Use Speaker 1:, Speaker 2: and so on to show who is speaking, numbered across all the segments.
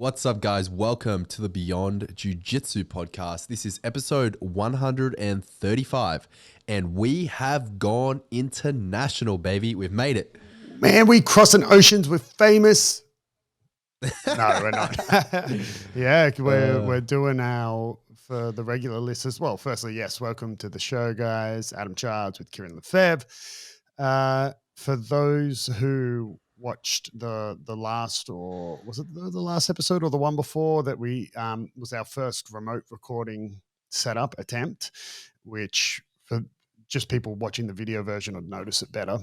Speaker 1: What's up, guys? Welcome to the Beyond Jiu Jitsu Podcast. This is episode 135, and we have gone international, baby. We've made it.
Speaker 2: Man, we crossing oceans. We're famous. No, we're not. Yeah, we're doing our, for the regular listeners. Well, firstly, yes, welcome to the show, guys. Adam Charles with Kieren Lefebvre. For those who watched the last, or was it the last episode or the one before that we was our first remote recording setup attempt, which for just people watching the video version would notice it better.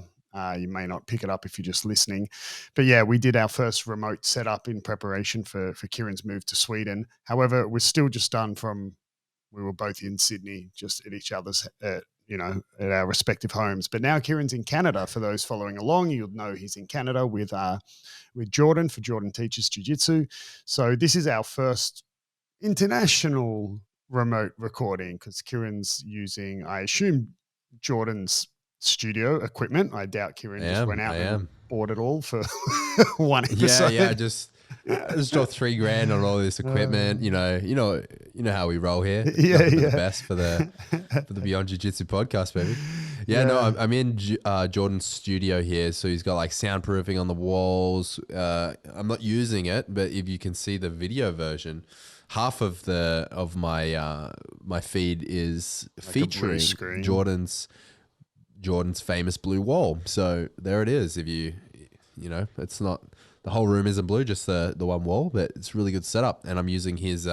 Speaker 2: You may not pick it up if you're just listening. But yeah, we did our first remote setup in preparation for Kieren's move to Sweden. However, it was still just done from, we were both in Sydney, just at each other's, at our respective homes. But now Kieren's in Canada. For those following along, you'll know he's in Canada with Jordan for Jordan Teaches Jiujitsu. So this is our first international remote recording because Kieren's using, I assume, Jordan's studio equipment. I doubt Kieren just went out and bought it all for one episode.
Speaker 1: Yeah, just dropped $3,000 on all this equipment. You know how we roll here. The best for the Beyond Jiu Jitsu podcast, baby. I'm in Jordan's studio here, so he's got like soundproofing on the walls. I'm not using it, but if you can see the video version, half of my feed is like featuring Jordan's famous blue wall. So there it is. If you it's not, the whole room isn't blue, just the one wall, but it's really good setup. And I'm using his,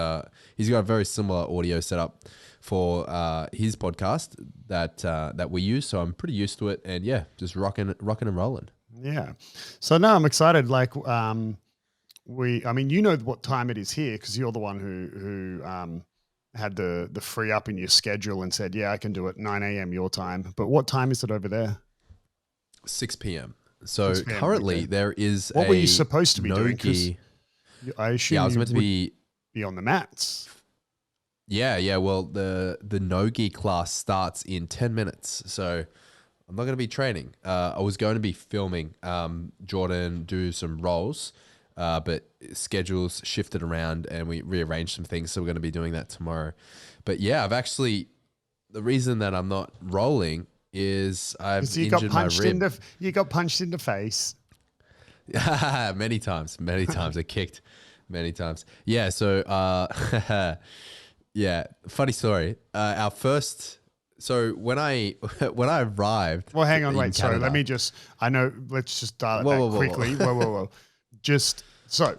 Speaker 1: he's got a very similar audio setup for his podcast that we use. So I'm pretty used to it, and yeah, just rocking and rolling. Yeah.
Speaker 2: So now I'm excited. Like, you know what time it is here because you're the one who had the free up in your schedule and said, yeah, I can do it 9 a.m. your time. But what time is it over there?
Speaker 1: 6 p.m. So 6 p.m. Currently there is
Speaker 2: what were you supposed to be doing? I assume
Speaker 1: I was meant to be
Speaker 2: on the mats.
Speaker 1: Yeah. Well, the no-gi class starts in 10 minutes. So I'm not going to be training. I was going to be filming Jordan do some rolls, but schedules shifted around and we rearranged some things. So we're going to be doing that tomorrow. But yeah, the reason that I'm not rolling is I've injured my rib.
Speaker 2: You got punched in the face.
Speaker 1: many times. I kicked many times. Yeah. So, yeah, funny story. Our first, so when I arrived.
Speaker 2: Well, hang on, wait. Sorry, let's just dial it back quickly. Whoa. Just so,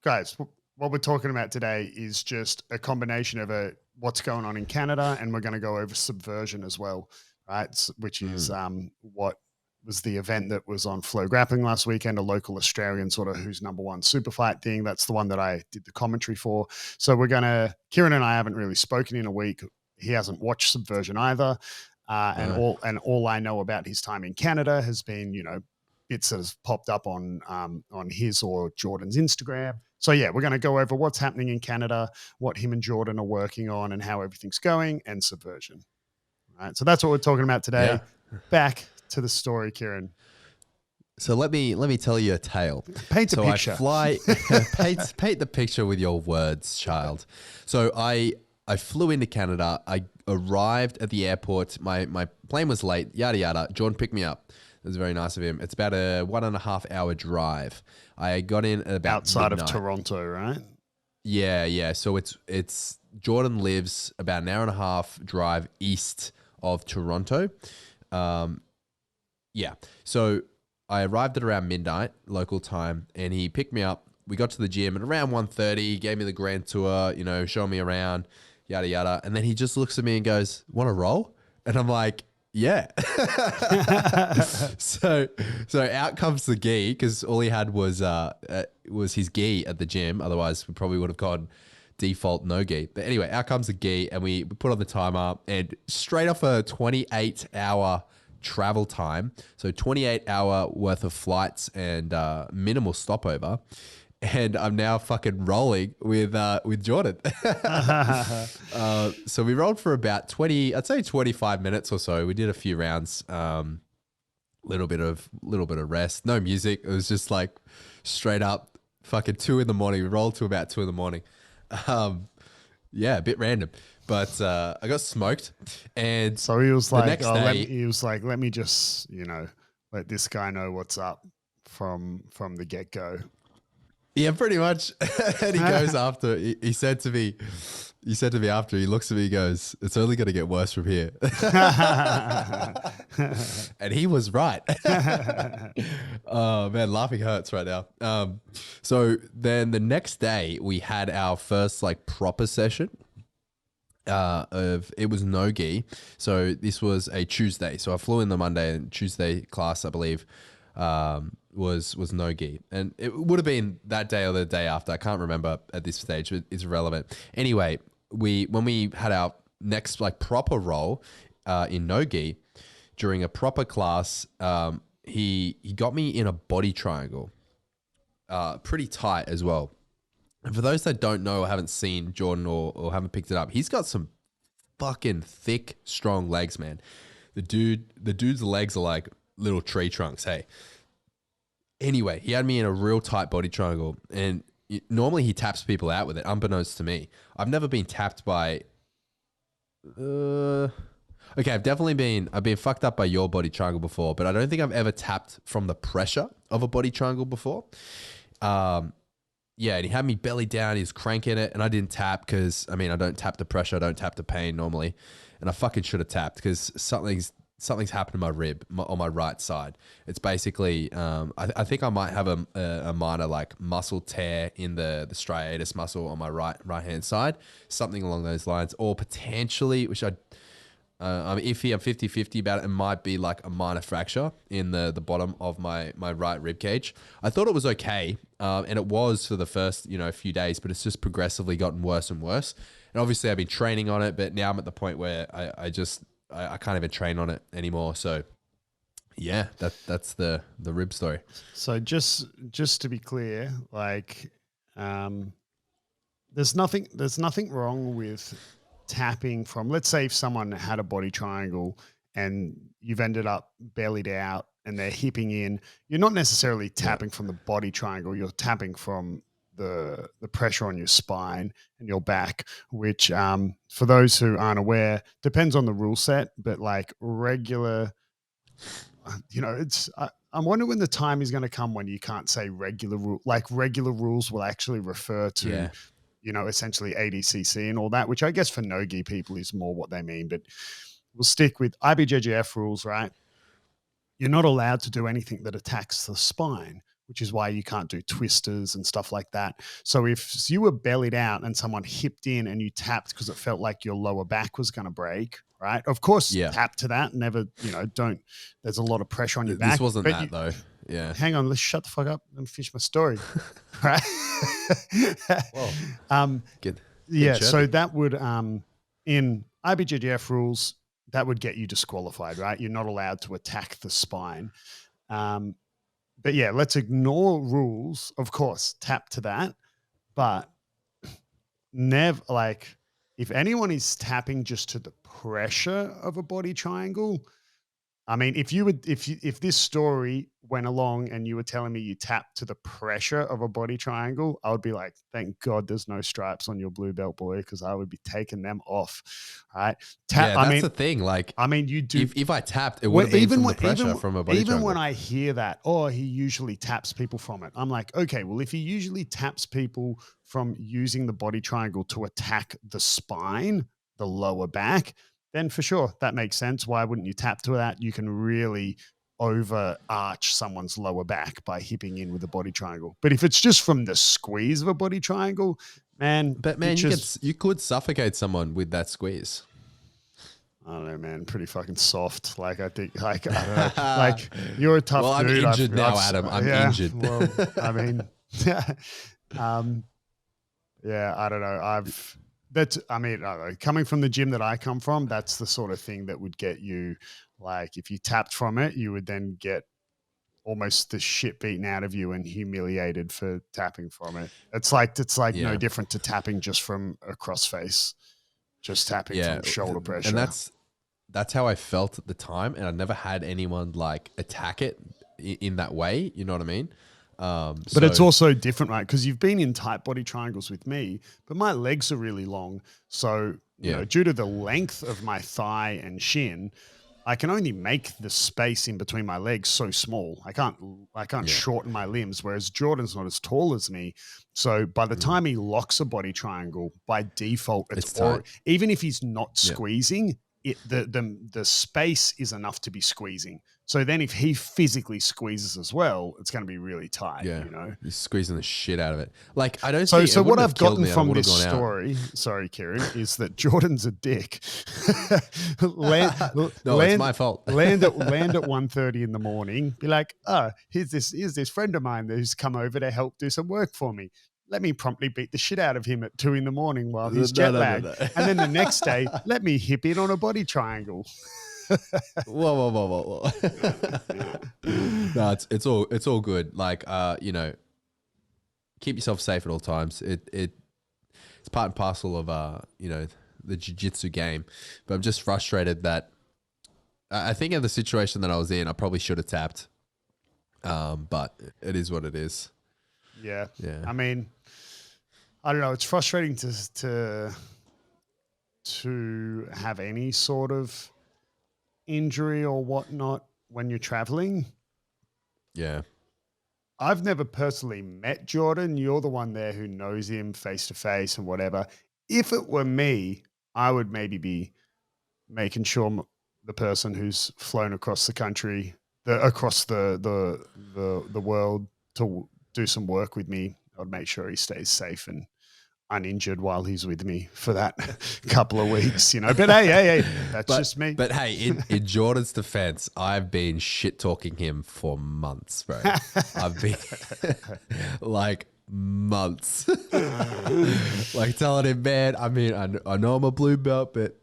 Speaker 2: guys, what we're talking about today is just a combination of what's going on in Canada, and we're going to go over Subversion as well, right? Which is what was the event that was on Flow Grappling last weekend, a local Australian sort of who's number one super fight thing. That's the one that I did the commentary for. So Kieren and I haven't really spoken in a week. He hasn't watched Subversion either. And all I know about his time in Canada has been, bits that have popped up on his or Jordan's Instagram. So yeah, we're going to go over what's happening in Canada, what him and Jordan are working on, and how everything's going, and Subversion. All right, so that's what we're talking about today. Yeah. Back to the story, Kieren.
Speaker 1: So let me tell you a tale.
Speaker 2: Paint a picture.
Speaker 1: Paint the picture with your words, child. So I flew into Canada. I arrived at the airport. My plane was late. Yada yada. Jordan picked me up. It was very nice of him. It's about a 1.5 hour drive. I got in at about
Speaker 2: outside
Speaker 1: midnight.
Speaker 2: of Toronto, right?
Speaker 1: Yeah. So it's Jordan lives about an 1.5 hour drive east of Toronto. Yeah. So I arrived at around midnight local time, and he picked me up. We got to the gym at around 1:30. Gave me the grand tour. Showing me around, yada yada. And then he just looks at me and goes, "Want to roll?" And I'm like, yeah. So out comes the gi, because all he had was his gi at the gym. Otherwise, we probably would have gone default no gi. But anyway, out comes the gi, and we put on the timer, and straight off a 28-hour travel time, so 28-hour worth of flights and minimal stopover. And I'm now fucking rolling with Jordan. So we rolled for about 25 minutes or so. We did a few rounds, little bit of rest, no music. It was just like straight up fucking 2 in the morning. We rolled to about 2 in the morning. Yeah, a bit random, but I got smoked. And
Speaker 2: so he was
Speaker 1: the
Speaker 2: like,
Speaker 1: next day,
Speaker 2: let me just, let this guy know what's up from the get go.
Speaker 1: yeah, pretty much. And he goes after, he said to me after, he looks at me, he goes, it's only going to get worse from here. And he was right. Oh man, laughing hurts right now. So then the next day we had our first like proper session. It was no gi. So this was a Tuesday. So I flew in the Monday, and Tuesday class, I believe, was no gi, and it would have been that day or the day after. I can't remember at this stage. It's irrelevant. Anyway, when we had our next like proper roll in no gi during a proper class, he got me in a body triangle, pretty tight as well. And for those that don't know or haven't seen Jordan or haven't picked it up, he's got some fucking thick, strong legs, man. The dude's legs are like little tree trunks. Hey. Anyway, he had me in a real tight body triangle, and normally he taps people out with it, unbeknownst to me. I've never been tapped by. Okay, I've been fucked up by your body triangle before, but I don't think I've ever tapped from the pressure of a body triangle before. Yeah, and he had me belly down. He was cranking it, and I didn't tap because, I don't tap the pressure. I don't tap the pain normally, and I fucking should have tapped because something's happened to my rib on my right side. It's basically, I think I might have a minor like muscle tear in the striatus muscle on my right hand side, something along those lines, or potentially, which I'm iffy, I'm 50-50 about it. It might be like a minor fracture in the bottom of my right rib cage. I thought it was okay, and it was for the first few days, but it's just progressively gotten worse and worse. And obviously I've been training on it, but now I'm at the point where I can't even train on it anymore. So yeah, that's the rib story.
Speaker 2: So just to be clear, like, there's nothing wrong with tapping from, let's say if someone had a body triangle and you've ended up bellied out and they're hipping in, you're not necessarily tapping from the body triangle, you're tapping from the pressure on your spine and your back, which for those who aren't aware, depends on the rule set, but like regular, I'm wondering when the time is going to come when you can't say regular rule, like regular rules will actually refer to, essentially ADCC and all that, which I guess for no-gi people is more what they mean, but we'll stick with IBJJF rules, right? You're not allowed to do anything that attacks the spine, which is why you can't do twisters and stuff like that. So if you were bellied out and someone hipped in and you tapped because it felt like your lower back was going to break, right? Of course, tap to that. Never, don't. There's a lot of pressure on your back.
Speaker 1: This wasn't that though. Yeah.
Speaker 2: Hang on, let's shut the fuck up and finish my story. Right?
Speaker 1: Whoa.
Speaker 2: So that would, in IBJJF rules, that would get you disqualified, right? You're not allowed to attack the spine. But yeah, let's ignore rules. Of course, tap to that, but never, like, if anyone is tapping just to the pressure of a body triangle, if this story went along and you were telling me you tapped to the pressure of a body triangle, I would be like, thank God there's no stripes on your blue belt, boy, because I would be taking them off. Right?
Speaker 1: That's the thing. Like,
Speaker 2: you do.
Speaker 1: If I tapped, it would have been from the pressure from a body triangle.
Speaker 2: Even when I hear that, he usually taps people from it. I'm like, okay, well, if he usually taps people from using the body triangle to attack the spine, the lower back, then for sure, that makes sense. Why wouldn't you tap to that? You can really overarch someone's lower back by hipping in with a body triangle. But if it's just from the squeeze of a body triangle, man.
Speaker 1: You could suffocate someone with that squeeze.
Speaker 2: I don't know, man. Pretty fucking soft. Like, I think, like, I don't know. Like, you're a tough dude.
Speaker 1: I'm injured now, Adam. I'm injured.
Speaker 2: Well, I mean, I don't know. I don't know, coming from the gym that I come from, that's the sort of thing that would get you, like, if you tapped from it, you would then get almost the shit beaten out of you and humiliated for tapping from it. It's like no different to tapping just from a crossface, just tapping from shoulder pressure.
Speaker 1: And that's how I felt at the time, and I never had anyone like attack it in that way. You know what I mean?
Speaker 2: But it's also different, right? Because you've been in tight body triangles with me, but my legs are really long. So, you know, due to the length of my thigh and shin, I can only make the space in between my legs so small. I can't shorten my limbs, whereas Jordan's not as tall as me. So by the time he locks a body triangle, by default, it's tight. Even if he's not squeezing, the space is enough to be squeezing. So then if he physically squeezes as well, it's going to be really tight, you know?
Speaker 1: He's squeezing the shit out of it. Like, I don't
Speaker 2: So what I've gotten from this story, sorry, Kieren, is that Jordan's a dick.
Speaker 1: It's my fault.
Speaker 2: land at 1:30 in the morning, be like, oh, here's this friend of mine who's come over to help do some work for me. Let me promptly beat the shit out of him at 2 a.m. while he's jet lagged. No. And then the next day, let me hip in on a body triangle.
Speaker 1: Whoa. No, it's all good. Like, you know, keep yourself safe at all times. It's part and parcel of, you know, the jiu-jitsu game. But I'm just frustrated that I think in the situation that I was in, I probably should have tapped. But it is what it is.
Speaker 2: Yeah. I mean, I don't know. It's frustrating to have any sort of injury or whatnot when you're traveling.
Speaker 1: Yeah.
Speaker 2: I've never personally met Jordan. You're the one there who knows him face to face and whatever. If it were me, I would maybe be making sure the person who's flown across the country, across the world to do some work with me, I'd make sure he stays safe and uninjured while he's with me for that couple of weeks, you know. But hey, that's just me.
Speaker 1: But hey, in Jordan's defense, I've been shit talking him for months, bro. I've been like months, like telling him, man. I mean, I know I'm a blue belt, but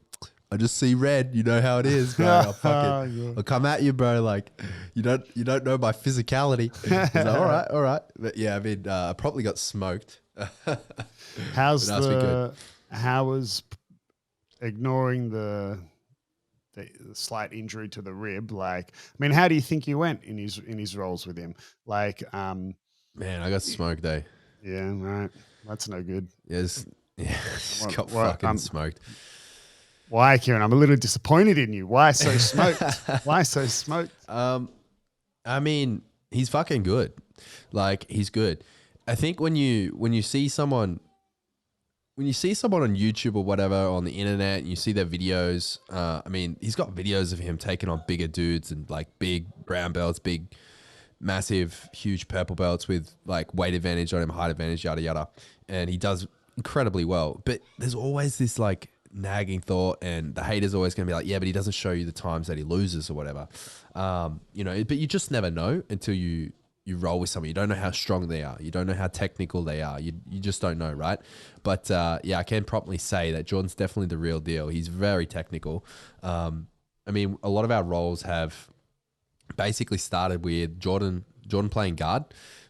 Speaker 1: I just see red. You know how it is, bro. I'll come at you, bro. Like you don't know my physicality. He's like, all right. But yeah, I mean, I probably got smoked.
Speaker 2: How was ignoring the slight injury to the rib? Like, I mean, how do you think you went in his roles with him? Like,
Speaker 1: man, I got smoked, eh?
Speaker 2: Yeah, right. That's no good.
Speaker 1: Yes, got fucking smoked.
Speaker 2: Why, Kieren? I'm a little disappointed in you. Why so smoked? Why so smoked?
Speaker 1: I mean, he's fucking good. Like, he's good. I think when you see someone on YouTube or whatever, on the internet, and you see their videos, I mean, he's got videos of him taking on bigger dudes and like big brown belts, big, massive, huge purple belts with like weight advantage on him, height advantage, yada, yada. And he does incredibly well. But there's always this like nagging thought, and the hater's always going to be like, yeah, but he doesn't show you the times that he loses or whatever. You know, but you just never know until you roll with someone. You don't know how strong they are. You don't know how technical they are. You just don't know, right? But yeah, I can promptly say that Jordan's definitely the real deal. He's very technical. I mean, a lot of our roles have basically started with Jordan playing guard,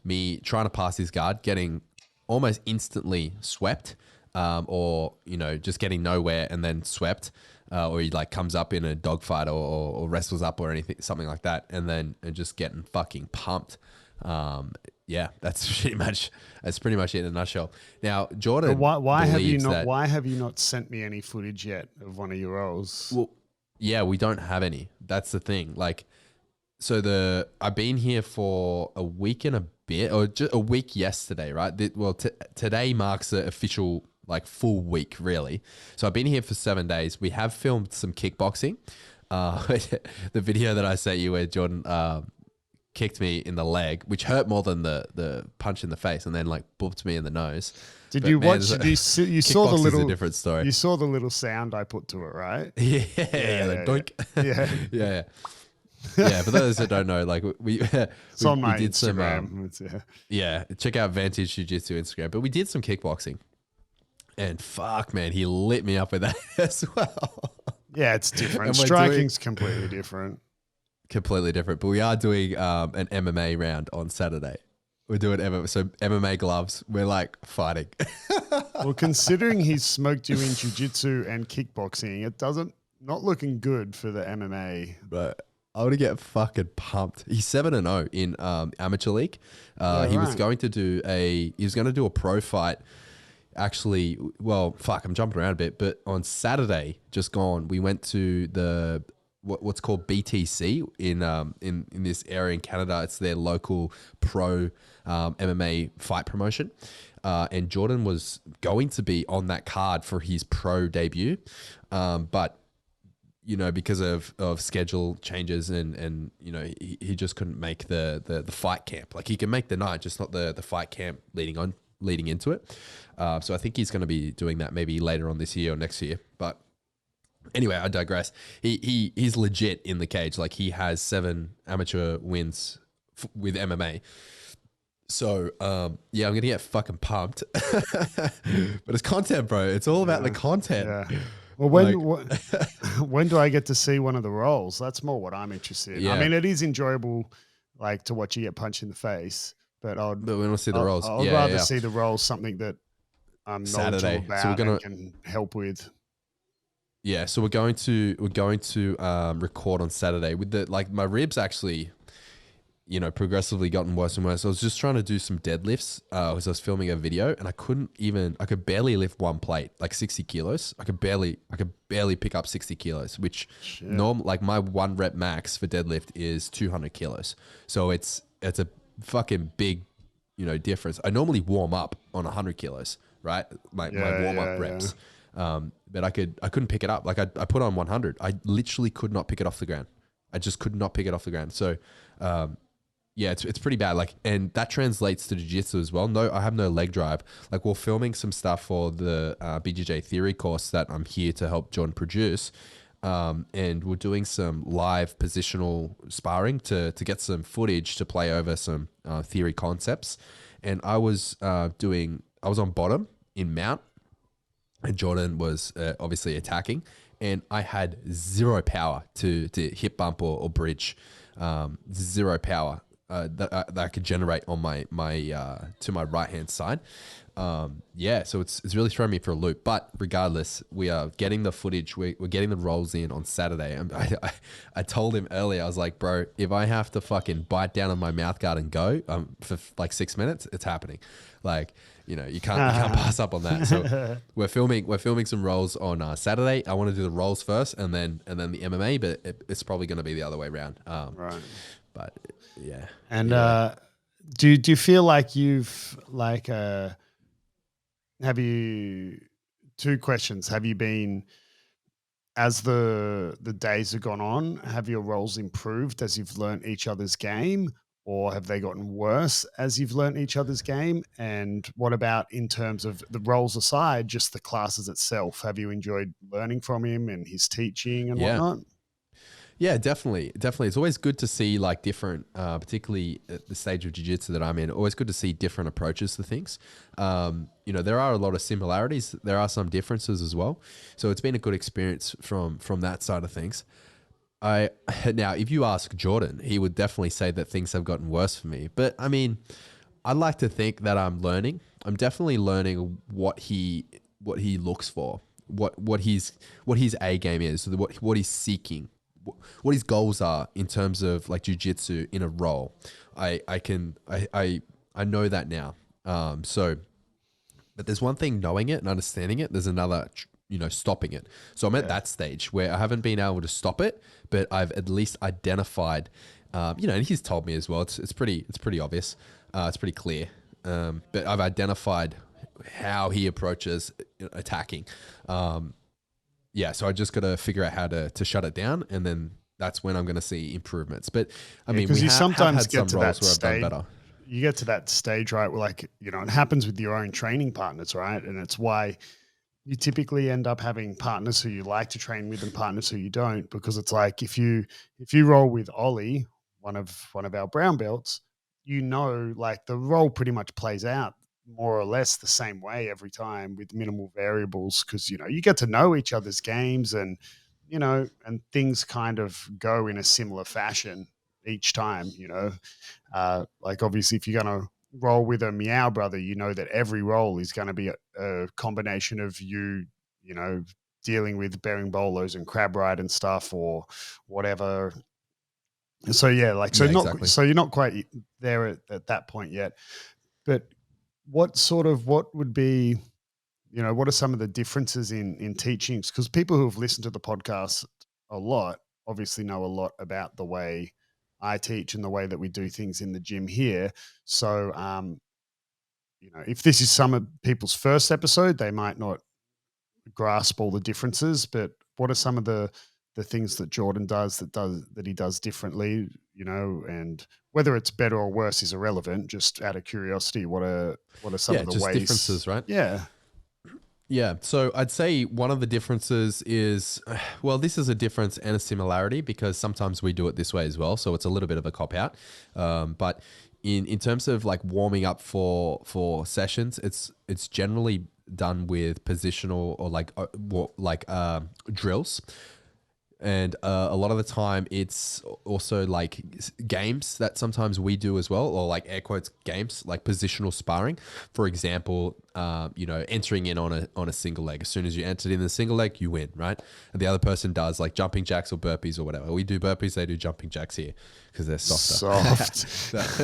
Speaker 1: me trying to pass his guard, getting almost instantly swept, or, you know, just getting nowhere and then swept. Or he like comes up in a dogfight or wrestles up or anything, something like that, and then just getting fucking pumped. Yeah, that's pretty much it in a nutshell. Now, Jordan,
Speaker 2: why have you not sent me any footage yet of one of your rolls?
Speaker 1: Well, yeah, we don't have any. That's the thing. Like, so I've been here for a week and a bit, or just a week yesterday, right? Today marks the official like full week, really. So I've been here for 7 days. We have filmed some kickboxing. The video that I sent you where Jordan kicked me in the leg, which hurt more than the punch in the face, and then like booped me in the nose.
Speaker 2: Did you watch? You saw the little
Speaker 1: a different story.
Speaker 2: You saw the little sound I put to it, right?
Speaker 1: Yeah, doink. Yeah. Yeah, for those that don't know, like we
Speaker 2: on my
Speaker 1: did
Speaker 2: Instagram.
Speaker 1: Some, check out Vantage Jiu-Jitsu Instagram. But we did some kickboxing, and fuck, man, he lit me up with that as well.
Speaker 2: Yeah, it's different. Striking's completely different.
Speaker 1: Completely different. But we are doing an MMA round on Saturday. We're doing MMA gloves. We're like fighting.
Speaker 2: Well, considering he's smoked you in jiu-jitsu and kickboxing, it not looking good for the MMA.
Speaker 1: But I would get fucking pumped. He's 7-0 in amateur league. He was going to do a pro fight. Actually, well, fuck, I'm jumping around a bit, but on Saturday, just gone, we went to the what's called BTC in this area in Canada. It's their local pro MMA fight promotion, and Jordan was going to be on that card for his pro debut, but because of schedule changes and he just couldn't make the fight camp. Like he can make the night, just not the fight camp leading into it. So I think he's going to be doing that maybe later on this year or next year. But anyway, I digress. He's legit in the cage. Like he has 7 amateur wins with MMA. So yeah, I'm going to get fucking pumped. But it's content, bro. It's all about the content.
Speaker 2: Yeah. Well, when do I get to see one of the roles? That's more what I'm interested in. Yeah. I mean, it is enjoyable, like to watch you get punched in the face. But we
Speaker 1: want to see the roles.
Speaker 2: I'd rather see the roles, something that I'm knowledgeable about and can help with.
Speaker 1: Yeah, so we're going to record on Saturday with my ribs actually, progressively gotten worse and worse. I was just trying to do some deadlifts as I was filming a video, and I could barely lift one plate, like 60 kilos. I could barely pick up 60 kilos, which my 1 rep max for deadlift is 200 kilos. So it's a fucking big, difference. I normally warm up on 100 kilos, right? My warm up reps. But I couldn't pick it up. Like I put on 100. I literally could not pick it off the ground. I just could not pick it off the ground. So, yeah, it's pretty bad. Like, and that translates to jiu-jitsu as well. No, I have no leg drive. Like we're filming some stuff for the BJJ theory course that I'm here to help John produce. And we're doing some live positional sparring to get some footage to play over some theory concepts. And I was on bottom in mount, and Jordan was obviously attacking, and I had zero power to hip bump or bridge, zero power that I could generate on my to my right hand side. So it's really thrown me for a loop. But regardless, we are getting the footage. We're getting the rolls in on Saturday. And I told him earlier, I was like, bro, if I have to fucking bite down on my mouth guard and go for like 6 minutes, it's happening. Like, you can't pass up on that. So we're filming some rolls on Saturday. I want to do the rolls first and then the MMA, but it's probably going to be the other way around.
Speaker 2: Right.
Speaker 1: But yeah.
Speaker 2: And do you feel like you've have you, 2 questions. Have you been, as the days have gone on, have your roles improved as you've learnt each other's game, or have they gotten worse as you've learnt each other's game? And what about in terms of the roles aside, just the classes itself? Have you enjoyed learning from him and his teaching and whatnot?
Speaker 1: Yeah, definitely. It's always good to see like different, particularly at the stage of jiu-jitsu that I'm in, always good to see different approaches to things. There are a lot of similarities. There are some differences as well. So it's been a good experience from that side of things. Now, if you ask Jordan, he would definitely say that things have gotten worse for me. But I mean, I'd like to think that I'm learning. I'm definitely learning what he looks for, what his A game is, what he's seeking, what his goals are in terms of like jiu-jitsu in a role. I know that now. But there's one thing knowing it and understanding it. There's another, stopping it. So I'm at that stage where I haven't been able to stop it, but I've at least identified, and he's told me as well. It's pretty obvious. It's pretty clear. But I've identified how he approaches attacking. So I just got to figure out how to shut it down, and then that's when I'm going to see improvements. But I mean,
Speaker 2: because you sometimes get to that
Speaker 1: stage. I've done better.
Speaker 2: You get to that stage, right? Where it happens with your own training partners, right? And it's why you typically end up having partners who you like to train with and partners who you don't, because it's like if you roll with Ollie, one of our brown belts, like the role pretty much plays out more or less the same way every time with minimal variables, because you get to know each other's games and and things kind of go in a similar fashion each time. Like obviously if you're going to roll with a Meow brother, that every roll is going to be a combination of dealing with bearing bolos and crab ride and stuff or whatever So yeah, like so
Speaker 1: Yeah,
Speaker 2: not
Speaker 1: exactly.
Speaker 2: so you're not quite there at that point yet. But what would be, what are some of the differences in teachings? Because people who have listened to the podcast a lot obviously know a lot about the way I teach and the way that we do things in the gym here. So if this is some of people's first episode, they might not grasp all the differences, but what are some of the things that Jordan that he does differently, and whether it's better or worse is irrelevant. Just out of curiosity, what are some of the
Speaker 1: Just
Speaker 2: ways?
Speaker 1: differences, right?
Speaker 2: Yeah.
Speaker 1: Yeah, so I'd say one of the differences is, well, this is a difference and a similarity because sometimes we do it this way as well. So it's a little bit of a cop out. But in terms of like warming up for sessions, it's generally done with positional or like drills. And a lot of the time, it's also like games that sometimes we do as well, or like air quotes games, like positional sparring. For example, entering in on a single leg. As soon as you entered in the single leg, you win, right? And the other person does like jumping jacks or burpees or whatever. We do burpees, they do jumping jacks here because they're softer.
Speaker 2: Soft.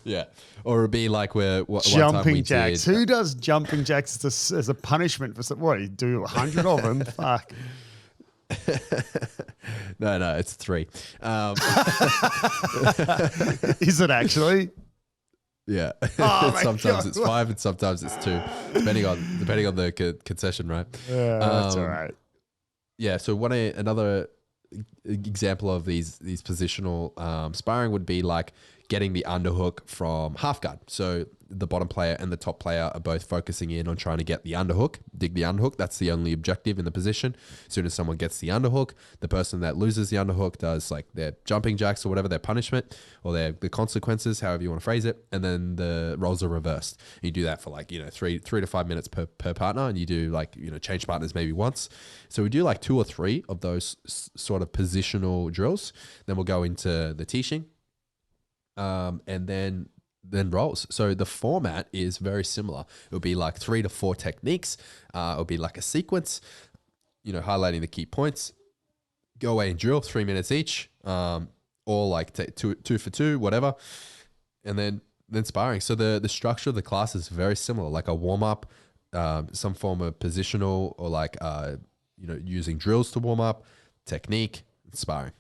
Speaker 1: Yeah. Or it'd be like one time
Speaker 2: Jumping
Speaker 1: we
Speaker 2: jacks.
Speaker 1: did.
Speaker 2: Who does jumping jacks as a punishment for what? You do 100 of them? Fuck.
Speaker 1: No, it's 3.
Speaker 2: Is it actually?
Speaker 1: Yeah.
Speaker 2: Oh
Speaker 1: Sometimes
Speaker 2: God.
Speaker 1: it's 5 and sometimes it's 2, depending on the concession, right?
Speaker 2: Yeah, that's all right.
Speaker 1: Yeah. So another example of these positional sparring would be like getting the underhook from half guard. So the bottom player and the top player are both focusing in on trying to get the underhook, dig the underhook. That's the only objective in the position. As soon as someone gets the underhook, the person that loses the underhook does like their jumping jacks or whatever, their punishment or the consequences, however you want to phrase it. And then the roles are reversed. And you do that for like, 3 to 5 minutes per partner. And you do like, change partners maybe once. So we do like 2 or 3 of those sort of positional drills. Then we'll go into the teaching. And then rolls. So the format is very similar. It would be like 3 to 4 techniques. It would be like a sequence, highlighting the key points. Go away and drill 3 minutes each, or like take two for 2, whatever, and then sparring. So the structure of the class is very similar, like a warm up, some form of positional, or like using drills to warm up, technique, sparring.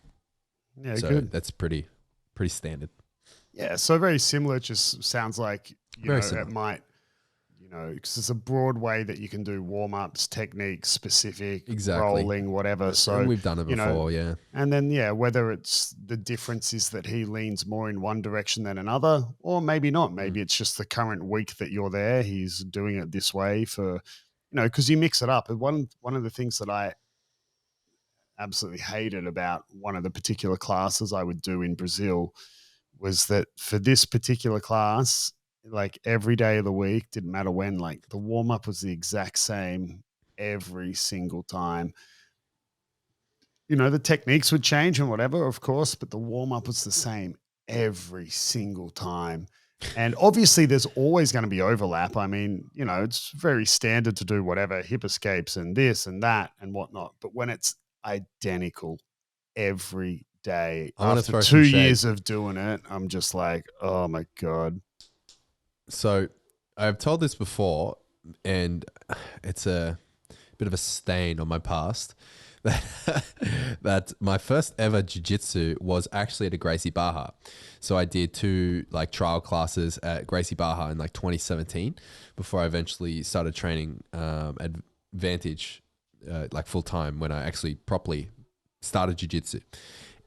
Speaker 2: Yeah,
Speaker 1: so
Speaker 2: good.
Speaker 1: That's pretty standard.
Speaker 2: Yeah, so very similar. It just sounds like
Speaker 1: similar.
Speaker 2: It might, because it's a broad way that you can do warm ups, techniques, specific,
Speaker 1: exactly,
Speaker 2: rolling, whatever. So
Speaker 1: and we've done it before, yeah.
Speaker 2: And then whether it's the difference is that he leans more in one direction than another, or maybe not. Maybe it's just the current week that you're there. He's doing it this way for, because you mix it up. And one of the things that I absolutely hated about one of the particular classes I would do in Brazil was that for this particular class, like every day of the week, didn't matter when, like the warm up was the exact same every single time. The techniques would change and whatever, of course, but the warm up was the same every single time. And obviously there's always going to be overlap. I mean, it's very standard to do whatever, hip escapes and this and that and whatnot. But when it's identical every day, after 2 years of doing it, I'm just like, oh my God.
Speaker 1: So I've told this before, and it's a bit of a stain on my past, that my first ever jiu-jitsu was actually at a Gracie Barra. So I did 2 like trial classes at Gracie Barra in like 2017 before I eventually started training Advantage like full time when I actually properly started jiu-jitsu.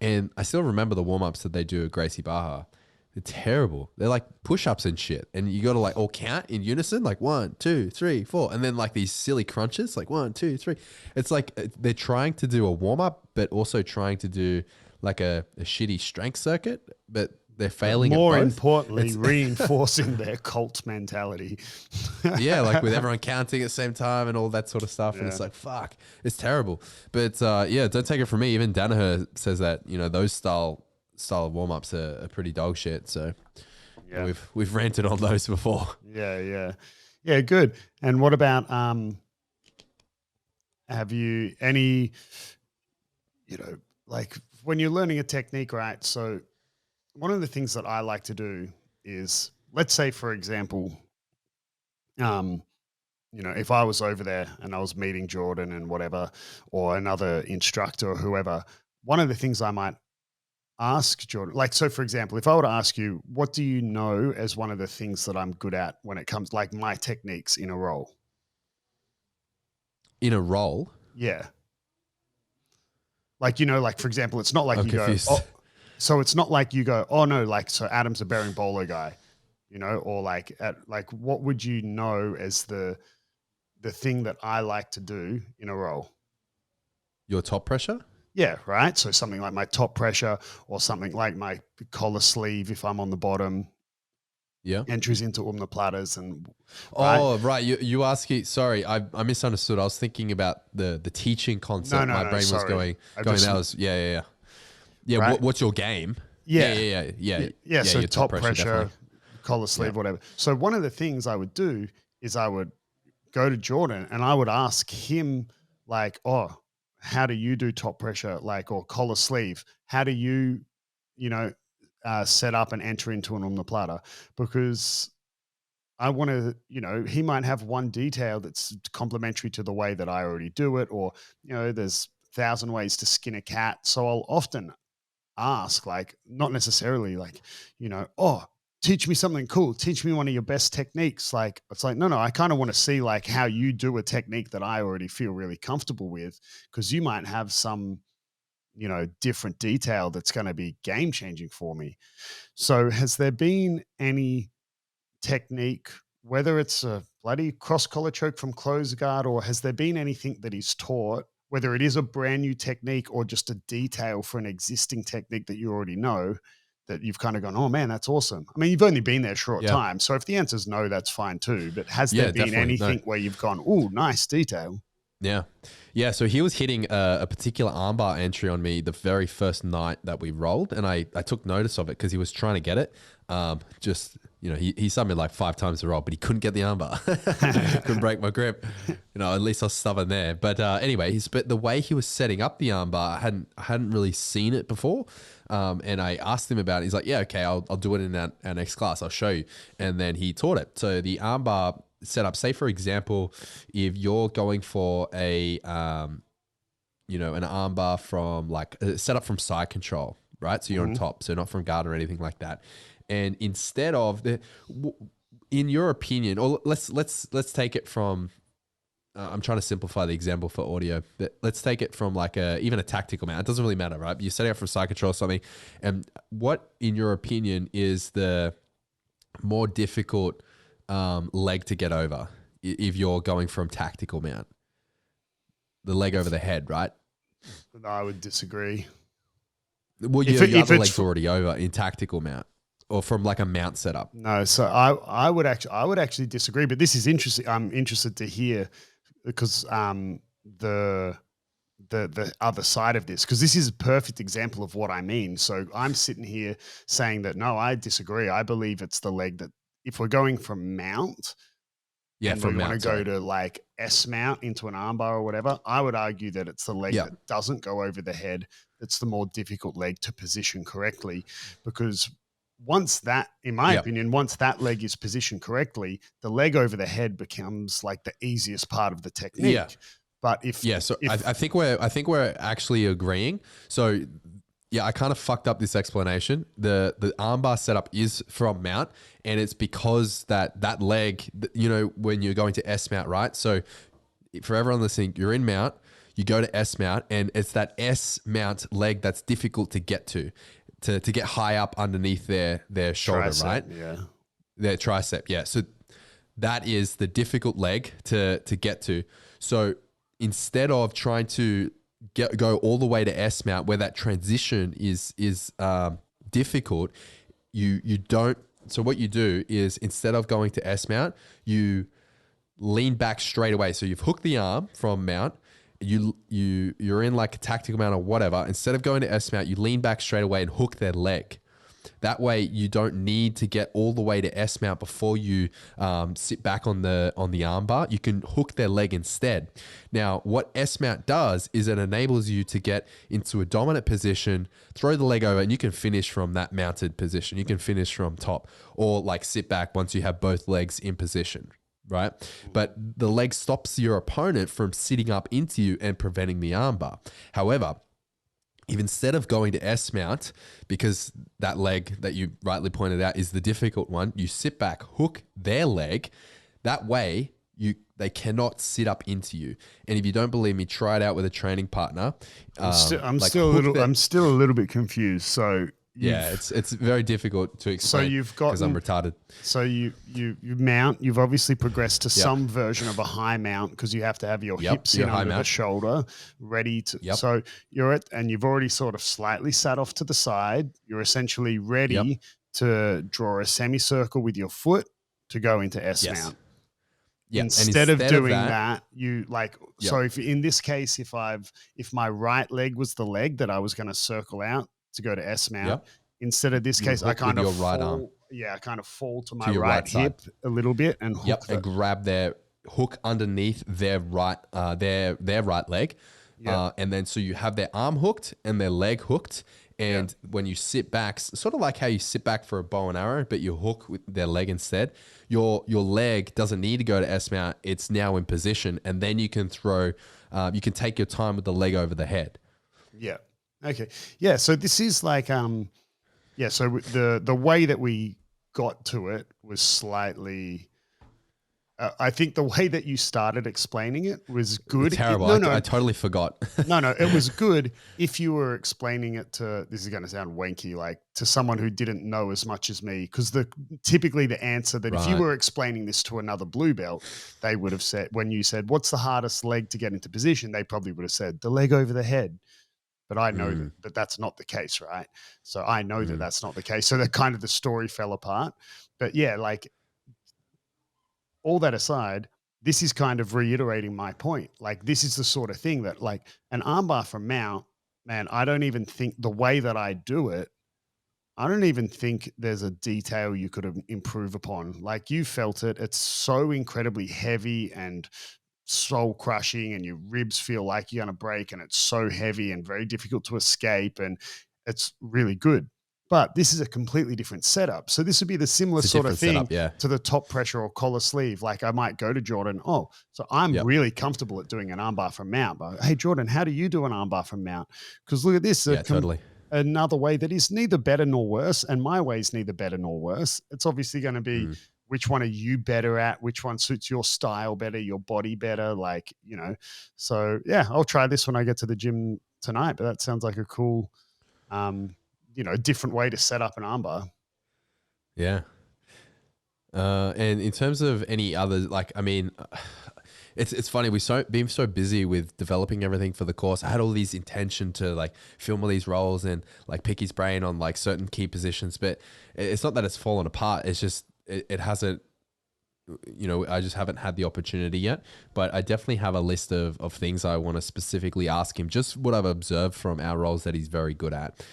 Speaker 1: And I still remember the warm-ups that they do at Gracie Barra. They're terrible. They're like push-ups and shit. And you got to like all count in unison, like 1, 2, 3, 4. And then like these silly crunches, like 1, 2, 3. It's like they're trying to do a warm-up, but also trying to do like a shitty strength circuit, but they're failing at both.
Speaker 2: More importantly, reinforcing their cult mentality.
Speaker 1: Yeah, like with everyone counting at the same time and all that sort of stuff. And it's like, fuck, it's terrible. But don't take it from me. Even Danaher says that, those style of warm-ups are pretty dog shit. So we've ranted on those before.
Speaker 2: Yeah, good. And what about have you any like when you're learning a technique, right? So one of the things that I like to do is, let's say, for example, if I was over there and I was meeting Jordan and whatever, or another instructor or whoever, one of the things I might ask Jordan, like, so for example, if I were to ask you, what do you know as one of the things that I'm good at when it comes, like, my techniques in a role?
Speaker 1: In a role?
Speaker 2: Yeah. Like, like, for example, it's not like
Speaker 1: I'm
Speaker 2: you
Speaker 1: confused.
Speaker 2: go, oh, so it's not like you go, oh no, like, so Adam's a bearing bowler guy, or like, what would you know as the thing that I like to do in a role?
Speaker 1: Your top pressure?
Speaker 2: Yeah, right. So something like my top pressure, or something like my collar sleeve if I'm on the bottom.
Speaker 1: Yeah.
Speaker 2: Entries into omoplatas and.
Speaker 1: Oh, right. You asking? Sorry, I misunderstood. I was thinking about the teaching concept.
Speaker 2: No,
Speaker 1: My brain was going. That was yeah.
Speaker 2: Right?
Speaker 1: What's your game?
Speaker 2: Yeah.
Speaker 1: Yeah.
Speaker 2: So
Speaker 1: your
Speaker 2: top pressure,
Speaker 1: definitely.
Speaker 2: collar sleeve, whatever. So one of the things I would do is I would go to Jordan and I would ask him, like, oh, how do you do top pressure, like, or collar sleeve? How do you, set up and enter into an omoplata? Because I want to, he might have one detail that's complementary to the way that I already do it, or, there's 1,000 ways to skin a cat. So I'll often ask, like, not necessarily like, oh, teach me something cool. Teach me one of your best techniques. Like, it's like, no, I kind of want to see, like, how you do a technique that I already feel really comfortable with, because you might have some, different detail that's going to be game changing for me. So has there been any technique, whether it's a bloody cross collar choke from close guard, or has there been anything that he's taught, whether it is a brand new technique or just a detail for an existing technique that you already know, that you've kind of gone, oh man, that's awesome? I mean, you've only been there a short time. So if the answer is no, that's fine too. But has there been anything where you've gone, oh, nice detail?
Speaker 1: Yeah. So he was hitting a particular armbar entry on me the very first night that we rolled, and I took notice of it because he was trying to get it. He subbed me like 5 times a roll, but he couldn't get the armbar. Couldn't break my grip. At least I was stubborn there. But anyway, but the way he was setting up the armbar, I hadn't really seen it before. And I asked him about it. He's like, yeah, okay, I'll do it in our next class. I'll show you. And then he taught it. So the armbar setup, say for example, if you're going for an armbar from like set up from side control, right? So you're on top, so not from guard or anything like that. And instead of in your opinion, or let's take it from, I'm trying to simplify the example for audio, but let's take it from like even a tactical mount. It doesn't really matter, right? You're setting up from side control or something. And what, in your opinion, is the more difficult leg to get over if you're going from tactical mount? The leg over the head, right?
Speaker 2: No, I would disagree.
Speaker 1: Well, your other leg's already over in tactical mount, or from like a mount setup.
Speaker 2: No, so I would actually disagree. But this is interesting. I'm interested to hear, because the other side of this, because this is a perfect example of what I mean. So I'm sitting here saying that no, I disagree. I believe it's the leg that, if we're going from mount, and we want to go to like S mount into an armbar or whatever, I would argue that it's the leg that doesn't go over the head that's the more difficult leg to position correctly. Because once that, in my opinion, once that leg is positioned correctly, the leg over the head becomes like the easiest part of the technique.
Speaker 1: Yeah.
Speaker 2: But
Speaker 1: I think we're actually agreeing. So yeah, I kind of fucked up this explanation. The armbar setup is from mount, and it's because that leg, when you're going to S mount, right? So for everyone listening, you're in mount, you go to S mount, and it's that S mount leg that's difficult to get to get high up underneath their shoulder, tricep, right?
Speaker 2: Yeah.
Speaker 1: Their tricep, yeah. So that is the difficult leg to get to. So instead of trying to go all the way to S mount, where that transition is difficult, you don't. So what you do is, instead of going to S mount, you lean back straight away. So you've hooked the arm from mount. You're in like a tactical mount or whatever. Instead of going to S mount, you lean back straight away and hook their leg. That way you don't need to get all the way to S mount before you sit back on the arm bar. You can hook their leg instead. Now, what S mount does is it enables you to get into a dominant position, throw the leg over, and you can finish from that mounted position. You can finish from top, or like sit back once you have both legs in position, right? But the leg stops your opponent from sitting up into you and preventing the armbar. However, if instead of going to S mount, because that leg that you rightly pointed out is the difficult one, you sit back, hook their leg, that way they cannot sit up into you. And if you don't believe me, try it out with a training partner.
Speaker 2: I'm still a little bit confused. So
Speaker 1: yeah, it's very difficult to explain.
Speaker 2: So you've got,
Speaker 1: because I'm retarded.
Speaker 2: So you mount. You've obviously progressed to some version of a high mount because you have to have your hips in under the shoulder, ready to. So and you've already sort of slightly sat off to the side. You're essentially ready to draw a semicircle with your foot to go into S mount. Yeah. Instead of doing that, you like. So if in this case, if my right leg was the leg that I was going to circle out to go to S mount, instead of this case, I kind of fall. Yeah, I kind of fall to my right hip a little bit and hook
Speaker 1: and grab their hook underneath their right right leg, and then so you have their arm hooked and their leg hooked. And when you sit back, sort of like how you sit back for a bow and arrow, but you hook with their leg instead, your leg doesn't need to go to S mount. It's now in position. And then you can throw, you can take your time with the leg over the head.
Speaker 2: Yeah. Okay. Yeah. So this is like, so the way that we got to it was slightly, I think the way that you started explaining it was good.
Speaker 1: Terrible. I totally forgot.
Speaker 2: No, it was good if you were explaining it to, this is going to sound wanky, like to someone who didn't know as much as me. Because typically the answer that if you were explaining this to another blue belt, they would have said, when you said, what's the hardest leg to get into position? They probably would have said the leg over the head. But I know that that's not the case, right? So I know that that's not the case. So that kind of the story fell apart. But yeah, like, all that aside, this is kind of reiterating my point. Like, this is the sort of thing that, like, an armbar from mount, man, I don't even think the way that I do it, I don't even think there's a detail you could improve upon. Like, you felt it. It's so incredibly heavy and soul crushing, and your ribs feel like you're going to break, and it's so heavy and very difficult to escape. And it's really good. But this is a completely different setup. So this would be the similar sort of thing to the top pressure or collar sleeve. Like, I might go to Jordan, so I'm really comfortable at doing an armbar from mount. But hey, Jordan, how do you do an armbar from mount? Because look at this.
Speaker 1: Totally.
Speaker 2: Another way that is neither better nor worse. And my way is neither better nor worse. It's obviously going to be which one are you better at? Which one suits your style better, your body better? Like, so yeah, I'll try this when I get to the gym tonight. But that sounds like a cool, a different way to set up an armbar.
Speaker 1: Yeah. And in terms of any other, like, I mean, it's funny. We've been so busy with developing everything for the course. I had all these intention to like film all these roles and like pick his brain on like certain key positions, but it's not that it's fallen apart. It's just, it hasn't, I just haven't had the opportunity yet, but I definitely have a list of things I want to specifically ask him, just what I've observed from our roles that he's very good at.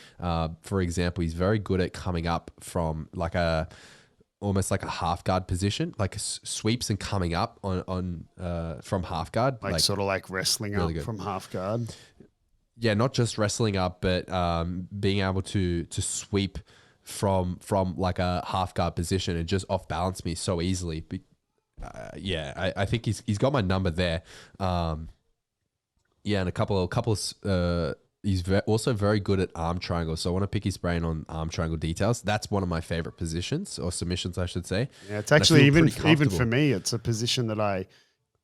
Speaker 1: For example, he's very good at coming up from like almost like a half guard position, like sweeps and coming up on from half guard.
Speaker 2: Like sort of like wrestling really up from half guard.
Speaker 1: Yeah. Not just wrestling up, but being able to sweep from like a half guard position and just off balance me so easily. I think he's got my number there. And a couple he's also very good at arm triangles. So I want to pick his brain on arm triangle details. That's one of my favorite positions, or submissions, I should say.
Speaker 2: Yeah, it's actually even for me, it's a position that I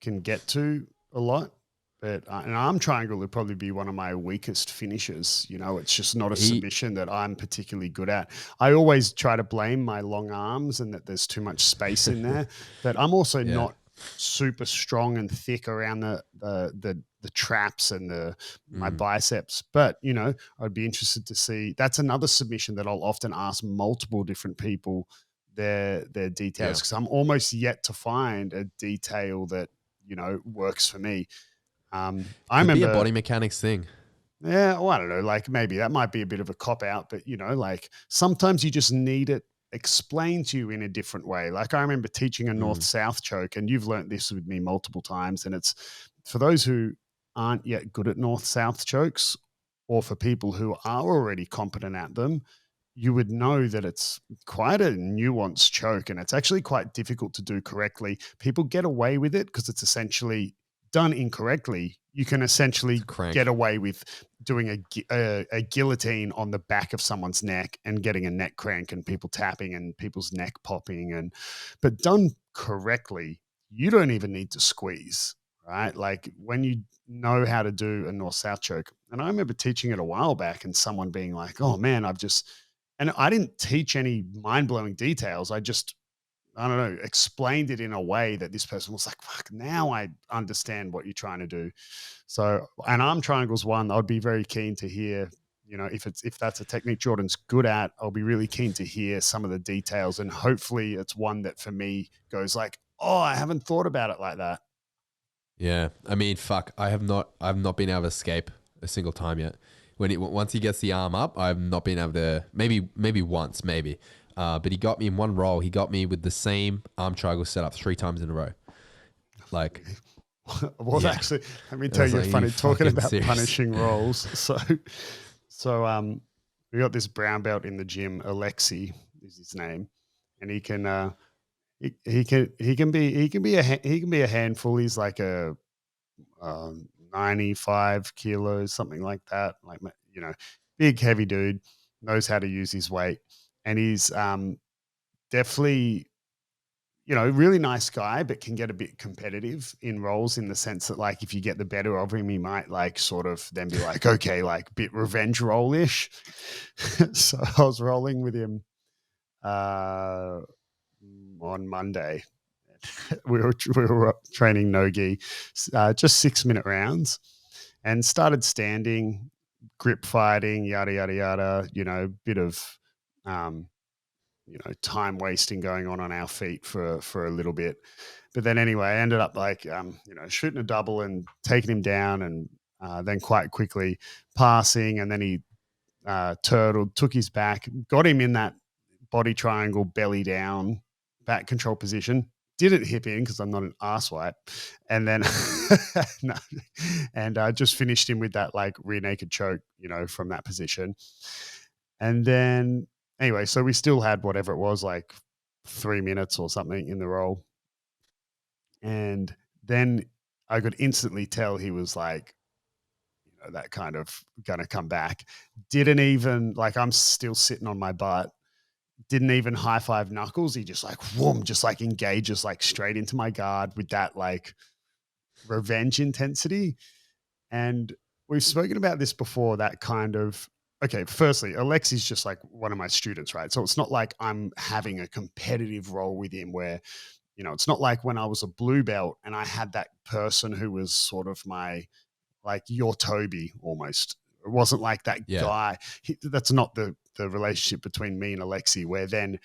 Speaker 2: can get to a lot. But an arm triangle would probably be one of my weakest finishes. It's just not a submission that I'm particularly good at. I always try to blame my long arms and that there's too much space in there. But I'm also not super strong and thick around the traps and my biceps. But, I'd be interested to see. That's another submission that I'll often ask multiple different people their details, because I'm almost yet to find a detail that, works for me. I remember
Speaker 1: a body mechanics thing.
Speaker 2: Yeah, well, I don't know. Like maybe that might be a bit of a cop out, but like sometimes you just need it explained to you in a different way. Like I remember teaching a north south choke, and you've learnt this with me multiple times. And it's for those who aren't yet good at north south chokes, or for people who are already competent at them, you would know that it's quite a nuanced choke and it's actually quite difficult to do correctly. People get away with it because it's essentially done incorrectly. You can essentially get away with doing a guillotine on the back of someone's neck and getting a neck crank and people tapping and people's neck popping. But done correctly, you don't even need to squeeze, right? Like when you know how to do a north-south choke. And I remember teaching it a while back and someone being like, oh man, and I didn't teach any mind-blowing details. I don't know, explained it in a way that this person was like, fuck, now I understand what you're trying to do. So, and arm triangle's one I'd be very keen to hear, if that's a technique Jordan's good at, I'll be really keen to hear some of the details. And hopefully it's one that for me goes like, oh, I haven't thought about it like that.
Speaker 1: Yeah. I mean, fuck, I've not been able to escape a single time yet. Once he gets the arm up, I've not been able to, maybe once, maybe. But he got me in one roll. He got me with the same arm triangle setup 3 times in a row. Like,
Speaker 2: well, yeah. Actually, let me tell you funny talking about punishing rolls. So we got this brown belt in the gym. Alexi is his name, and he can be a handful. He's like a 95 kilos, something like that. Like, big heavy dude, knows how to use his weight. And he's definitely, really nice guy, but can get a bit competitive in roles in the sense that, like, if you get the better of him, he might like sort of then be like, okay, like bit revenge roll-ish. So I was rolling with him on Monday. We were training no-gi, just 6-minute rounds, and started standing, grip fighting, yada, yada, yada, bit of time wasting going on our feet for a little bit. But then anyway, I ended up like, shooting a double and taking him down, and then quite quickly passing. And then he turtled, took his back, got him in that body triangle, belly down, back control position. Didn't hip in because I'm not an arsewipe. And then, no, and I just finished him with that like rear naked choke, from that position. And then, anyway, so we still had whatever it was, like 3 minutes or something in the roll. And then I could instantly tell he was like, that kind of going to come back. Didn't even, like, I'm still sitting on my butt. Didn't even high five knuckles. He just like, whoom, just like engages like straight into my guard with that like revenge intensity. And we've spoken about this before, that kind of, okay, firstly, Alexi's just like one of my students, right? So it's not like I'm having a competitive role with him where, it's not like when I was a blue belt and I had that person who was sort of my, like your Toby almost. It wasn't like that guy. That's not the relationship between me and Alexi, where then,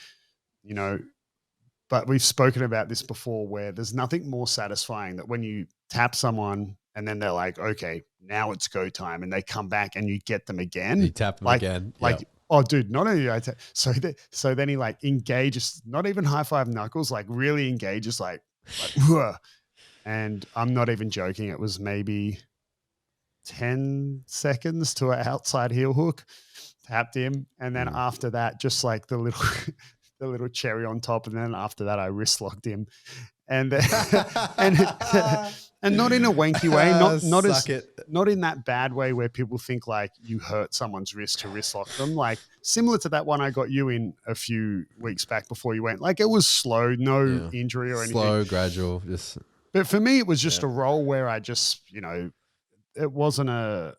Speaker 2: but we've spoken about this before, where there's nothing more satisfying that when you tap someone and then they're like, okay, now it's go time, and they come back and you get them again.
Speaker 1: You tap them again.
Speaker 2: Like, oh, dude, not only I so then he like engages, not even high five knuckles, like really engages, like and I'm not even joking. It was maybe 10 seconds to an outside heel hook, tapped him, and then after that, just like the little cherry on top, and then after that, I wrist locked him, and and not in a wanky way, not in that bad way where people think like you hurt someone's wrist to wrist lock them, like similar to that one I got you in a few weeks back before you went. Like it was slow, no injury or anything,
Speaker 1: slow, gradual, just.
Speaker 2: But for me, it was just a roll where I just, it wasn't a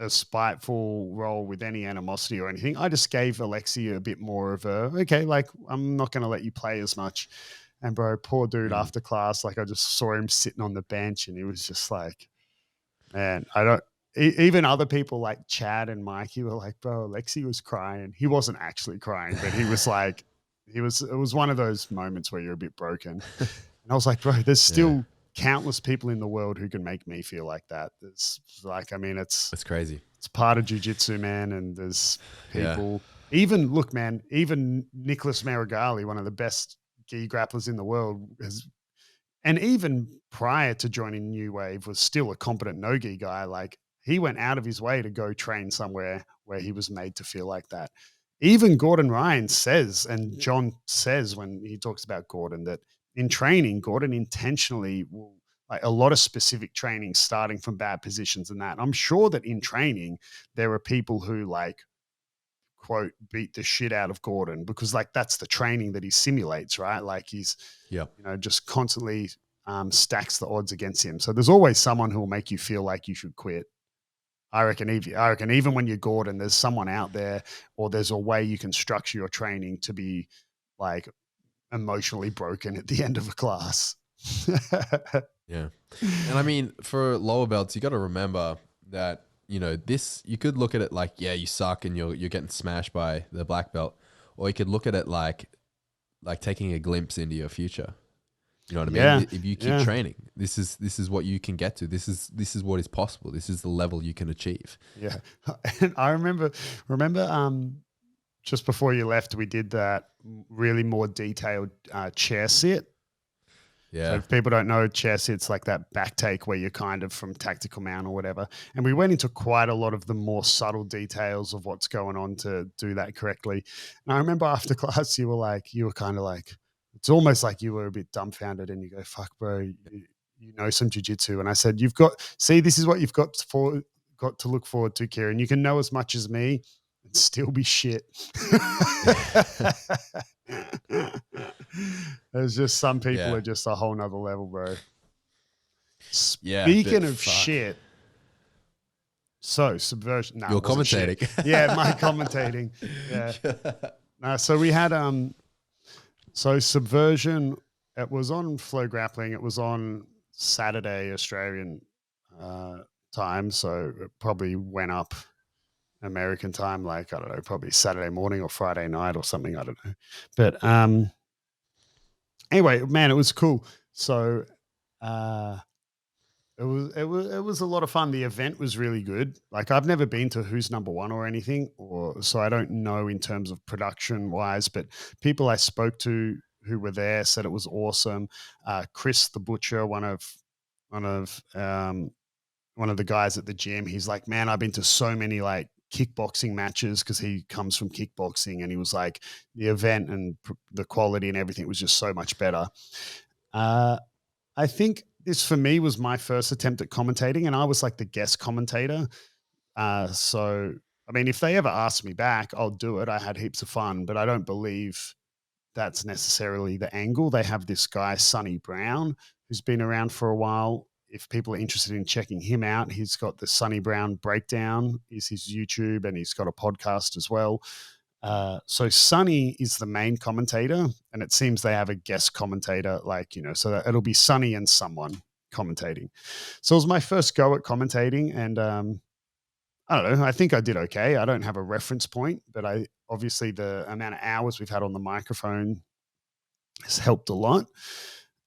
Speaker 2: spiteful roll with any animosity or anything. I just gave Alexi a bit more of a, okay, like I'm not going to let you play as much. And bro, poor dude, after class, like I just saw him sitting on the bench and he was just like, man, even other people like Chad and Mikey were like, bro, Alexi was crying. He wasn't actually crying, but he was like, it was one of those moments where you're a bit broken. And I was like, bro, there's still countless people in the world who can make me feel like that. It's like, I mean, it's
Speaker 1: crazy.
Speaker 2: It's part of jiu-jitsu, man. And there's people, even look, man, even Nicholas Marigali, one of the best gi grapplers in the world, and even prior to joining New Wave, was still a competent no-gi guy. Like, he went out of his way to go train somewhere where he was made to feel like that. Even Gordon Ryan says, and John says when he talks about Gordon, that in training, Gordon intentionally will, like, a lot of specific training starting from bad positions and that. I'm sure that in training, there are people who, like, quote, beat the shit out of Gordon because, like, that's the training that he simulates, right? Like, he's, just constantly stacks the odds against him. So there's always someone who will make you feel like you should quit. I reckon even when you're Gordon, there's someone out there, or there's a way you can structure your training to be, like, emotionally broken at the end of a class.
Speaker 1: Yeah. And I mean, for lower belts, you got to remember that, this, you could look at it like, yeah, you suck and you're getting smashed by the black belt, or you could look at it like taking a glimpse into your future. You know what I mean? If you keep training, this is what you can get to. This is what is possible. This is the level you can achieve. Yeah.
Speaker 2: And I remember just before you left, we did that really more detailed chair sit. Yeah. So if people don't know, chair sit's like that back take where you're kind of from tactical mount or whatever. And we went into quite a lot of the more subtle details of what's going on to do that correctly. And I remember after class, you were kind of like, it's almost like you were a bit dumbfounded, and you go, fuck, bro, you know some jiu-jitsu. And I said, this is what you've got to look forward to, Kieren. You can know as much as me and still be shit. There's just some people are just a whole nother level, bro. Speaking of shit, so Subversion.
Speaker 1: You're commentating.
Speaker 2: My commentating. Yeah. So we had so Subversion. It was on Flow Grappling. It was on Saturday Australian time, so it probably went up American time, like, I don't know, probably Saturday morning or Friday night or something. I don't know. But anyway, man, it was cool. So it was a lot of fun. The event was really good. Like, I've never been to Who's Number One or anything, so I don't know in terms of production wise, but people I spoke to who were there said it was awesome. Chris the Butcher, one of the guys at the gym, he's like, man, I've been to so many, like, kickboxing matches, because he comes from kickboxing, and he was like, the event and the quality and everything was just so much better. I think this for me was my first attempt at commentating, and I was like the guest commentator. So, I mean, if they ever ask me back, I'll do it. I had heaps of fun, but I don't believe that's necessarily the angle. They have this guy, Sonny Brown, who's been around for a while. If people are interested in checking him out, he's got the Sonny Brown Breakdown is his YouTube, and he's got a podcast as well. So Sonny is the main commentator, and it seems they have a guest commentator, so that it'll be Sonny and someone commentating. So it was my first go at commentating, and I don't know, I think I did okay. I don't have a reference point, but obviously the amount of hours we've had on the microphone has helped a lot.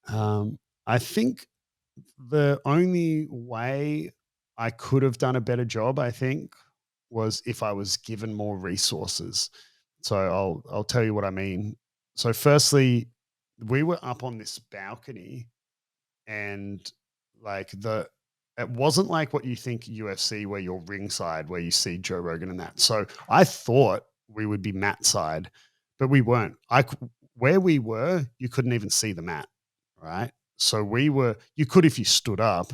Speaker 2: I think the only way I could have done a better job, I think, was if I was given more resources. So I'll tell you what I mean. So firstly, we were up on this balcony, and it wasn't like what you think UFC, where you're ringside, where you see Joe Rogan and that. So I thought we would be mat side, but we weren't. Where we were, you couldn't even see the mat, right? So you could if you stood up,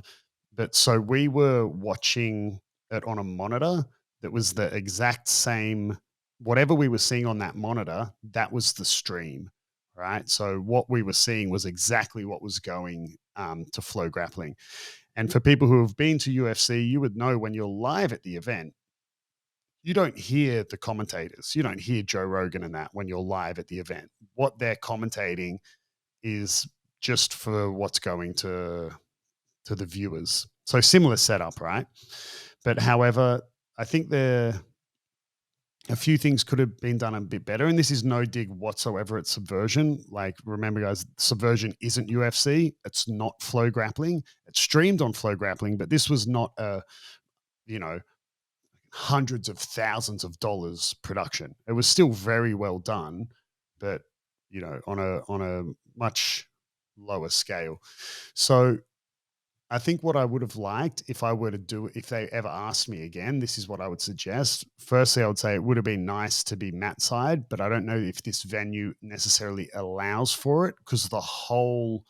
Speaker 2: but so we were watching it on a monitor that was the exact same, whatever we were seeing on that monitor, that was the stream, right? So what we were seeing was exactly what was going to Flow Grappling. And for people who have been to UFC, you would know when you're live at the event, you don't hear the commentators. You don't hear Joe Rogan and that when you're live at the event. What they're commentating is just for what's going to the viewers. So similar setup, right? But however, I think a few things could have been done a bit better. And this is no dig whatsoever at Subversion. Like, remember, guys, Subversion isn't UFC. It's not Flow Grappling. It's streamed on Flow Grappling, but this was not a, hundreds of thousands of dollars production. It was still very well done, but on a much lower scale. So I think what I would have liked if they ever asked me again, this is what I would suggest. Firstly, I would say it would have been nice to be mat side, but I don't know if this venue necessarily allows for it, because the whole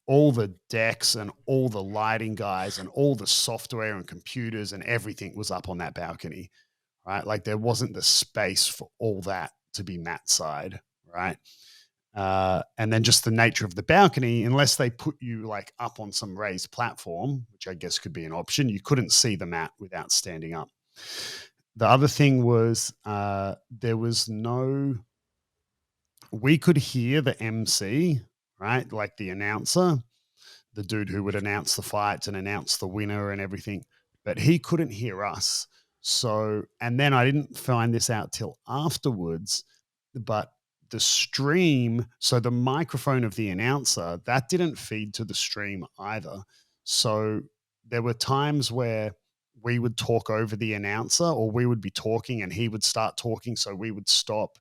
Speaker 2: all the decks and all the lighting guys and all the software and computers and everything was up on that balcony, right? Like, there wasn't the space for all that to be mat side, right? And then just the nature of the balcony, unless they put you like up on some raised platform, which I guess could be an option, you couldn't see the mat without standing up. The other thing was we could hear the MC, right? Like the announcer, the dude who would announce the fights and announce the winner and everything, but he couldn't hear us. So, and then I didn't find this out till afterwards, but the stream, so the microphone of the announcer, that didn't feed to the stream either. So there were times where we would talk over the announcer, or we would be talking and he would start talking, so we would stop.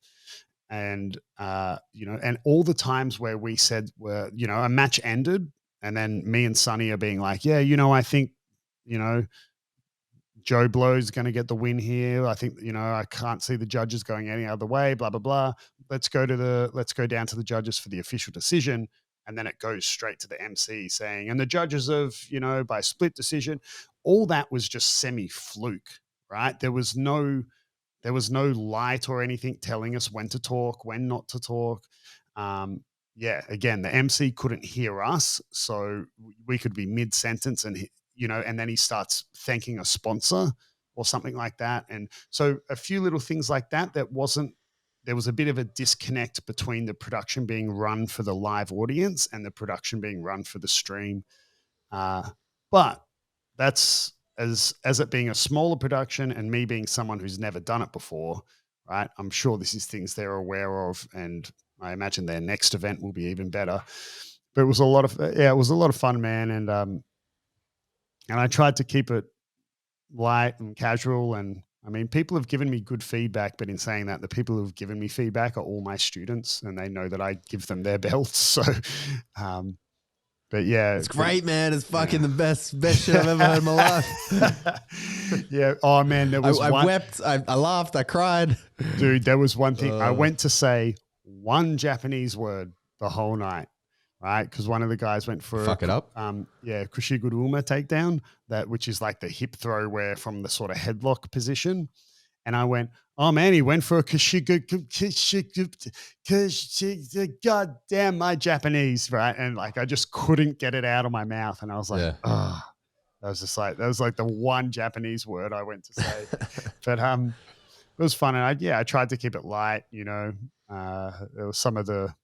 Speaker 2: And and all the times where we said a match ended, and then me and Sonny are being like, yeah, I think Joe Blow's going to get the win here. I think, I can't see the judges going any other way, blah, blah, blah. Let's go down to the judges for the official decision. And then it goes straight to the MC saying, and the judges by split decision. All that was just semi-fluke, right? There was no light or anything telling us when to talk, when not to talk. Again, the MC couldn't hear us, so we could be mid-sentence and and then he starts thanking a sponsor or something like that. And so a few little things like that, there was a bit of a disconnect between the production being run for the live audience and the production being run for the stream. But that's, as it being a smaller production and me being someone who's never done it before, right? I'm sure this is things they're aware of, and I imagine their next event will be even better. But it was a lot of fun, man. And I tried to keep it light and casual. And I mean, people have given me good feedback, but in saying that, the people who have given me feedback are all my students, and they know that I give them their belts. So, but yeah,
Speaker 1: it's great, man. It's fucking the best shit I've ever heard in my life.
Speaker 2: Yeah. Oh man, there was
Speaker 1: I wept, I laughed, I cried.
Speaker 2: Dude, there was one thing. I went to say one Japanese word the whole night, right? Because one of the guys went for
Speaker 1: fuck it up.
Speaker 2: Kushiguruma takedown, which is like the hip throw where from the sort of headlock position. And I went, oh man, he went for a God damn my Japanese, right? And like I just couldn't get it out of my mouth. And I was like, that was like the one Japanese word I went to say. But it was fun. And I tried to keep it light, there was some of the,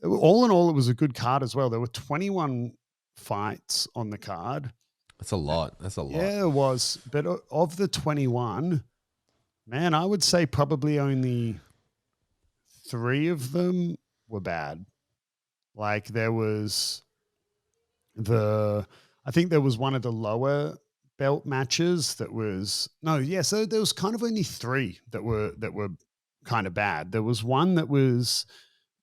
Speaker 2: all in all, it was a good card as well. There were 21 fights on the card.
Speaker 1: That's a lot.
Speaker 2: Yeah, it was. But of the 21, man, I would say probably only 3 of them were bad. Like there was I think there was one of the lower belt matches that was, so there was kind of only 3 that were kind of bad. There was one that was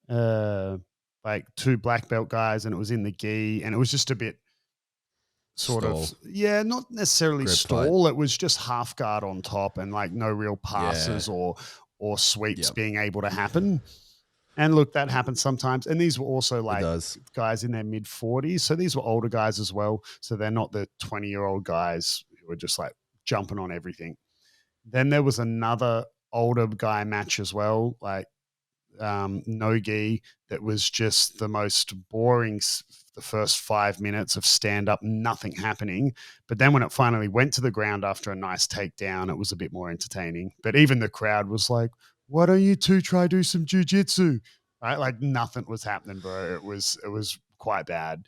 Speaker 2: like 2 black belt guys, and it was in the gi, and it was just a bit sort of, not necessarily
Speaker 1: grip
Speaker 2: stall.
Speaker 1: tight.
Speaker 2: It was just half guard on top and like no real passes or sweeps being able to happen. And look, that happens sometimes. And these were also like guys in their mid 40s. So these were older guys as well. So they're not the 20-year-old guys who were just like jumping on everything. Then there was another older guy match as well, like no-gi, that was just the most boring, the first 5 minutes of stand-up, nothing happening. But then when it finally went to the ground after a nice takedown, it was a bit more entertaining. But even the crowd was like, why don't you two try do some jiu-jitsu? Right? Like nothing was happening, bro. It was quite bad.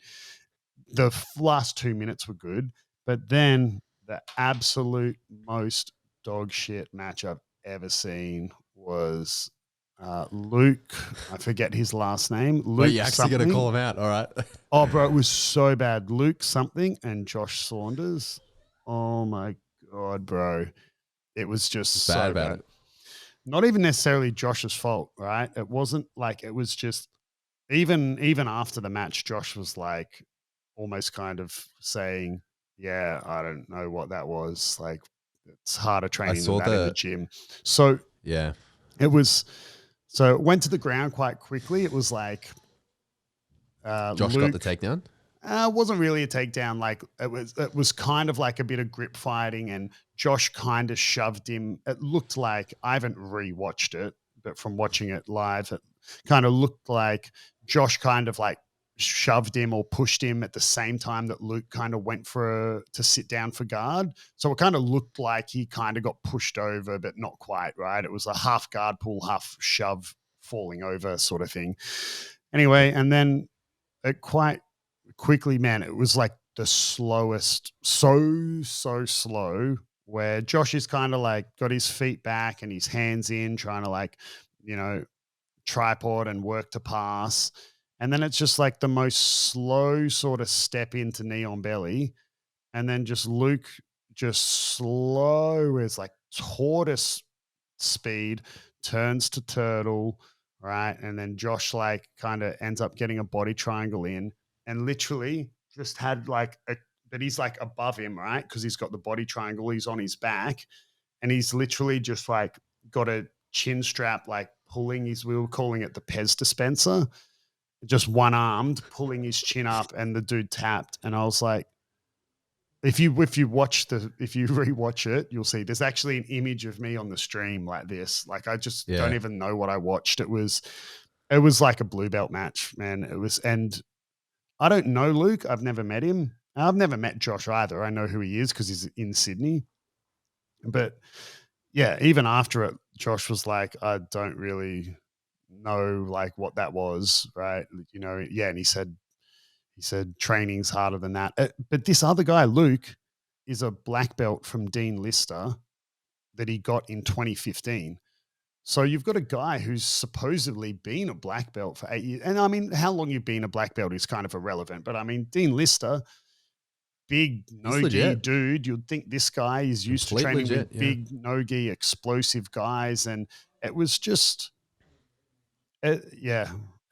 Speaker 2: The last 2 minutes were good, but then the absolute most dog shit match I've ever seen was Luke. I forget his last name. Luke
Speaker 1: Wait, you actually
Speaker 2: something.
Speaker 1: got to call him out. All right.
Speaker 2: Oh, bro, it was so bad. Luke something and Josh Saunders. Oh my God, bro. It was just
Speaker 1: It's
Speaker 2: so
Speaker 1: bad.
Speaker 2: bad. Not even necessarily Josh's fault, right? It wasn't like, it was just even after the match, Josh was like almost kind of saying, yeah, I don't know what that was. Like, it's harder training than that in the gym. So
Speaker 1: yeah,
Speaker 2: it was, so it went to the ground quite quickly. It was like,
Speaker 1: Josh
Speaker 2: Luke
Speaker 1: got the takedown.
Speaker 2: Wasn't really a takedown. Like it was kind of like a bit of grip fighting, and Josh kind of shoved him. It looked like, I haven't rewatched it, but from watching it live, it kind of looked like Josh kind of like shoved him or pushed him at the same time that Luke kind of went to sit down for guard. So it kind of looked like he kind of got pushed over, but not quite, right? It was a half guard pull, half shove, falling over sort of thing. Anyway, and then it quite quickly, man, it was like the slowest, so slow, where Josh is kind of like got his feet back and his hands in, trying to like, tripod and work to pass. And then it's just like the most slow sort of step into knee on belly. And then just Luke, just slow as like tortoise speed, turns to turtle, right? And then Josh like kind of ends up getting a body triangle in, and literally just had like but he's like above him, right? Because he's got the body triangle, he's on his back, and he's literally just like got a chin strap, like pulling we were calling it the Pez dispenser, just one armed, pulling his chin up, and the dude tapped. And I was like, if you rewatch it, you'll see there's actually an image of me on the stream like this. Like I just don't even know what I watched. It was like a blue belt match, man. It was, and I don't know Luke. I've never met him. I've never met Josh either. I know who he is because he's in Sydney. But yeah, even after it, Josh was like, I don't really know like what that was, right? Yeah, and he said training's harder than that. But this other guy, Luke, is a black belt from Dean Lister that he got in 2015. So you've got a guy who's supposedly been a black belt for 8 years. And I mean, how long you've been a black belt is kind of irrelevant. But I mean, Dean Lister, big no-gi dude. You'd think this guy is used to training with big no-gi explosive guys. And it was just, it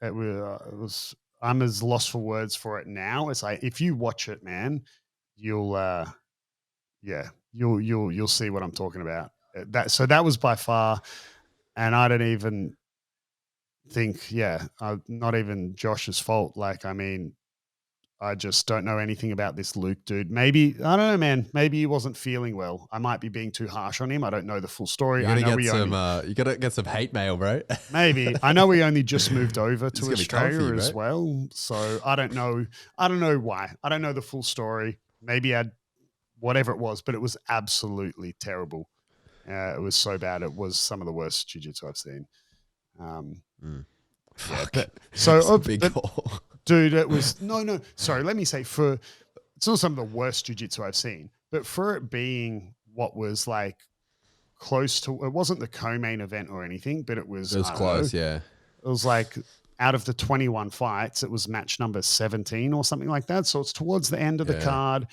Speaker 2: was, I'm as lost for words for it now. It's like, if you watch it, man, you'll see what I'm talking about. That was by far, and I don't even think, not even Josh's fault. Like, I mean, I just don't know anything about this Luke dude. Maybe, I don't know, man. Maybe he wasn't feeling well. I might be being too harsh on him. I don't know the full story.
Speaker 1: You gotta get some hate mail, bro.
Speaker 2: Maybe. I know we only just moved over to Australia as well. So I don't know. I don't know why. I don't know the full story. Maybe whatever it was, but it was absolutely terrible. It was so bad. It was some of the worst jiu-jitsu I've seen.
Speaker 1: Fuck.
Speaker 2: Yeah, so
Speaker 1: big call.
Speaker 2: Dude, it was no. Sorry, let me say, it's not some of the worst jiu-jitsu I've seen, but for it being what was like close to, it wasn't the co-main event or anything, but it was
Speaker 1: close.
Speaker 2: Yeah, it was like out of the 21 fights, it was match number 17 or something like that. So it's towards the end of the card.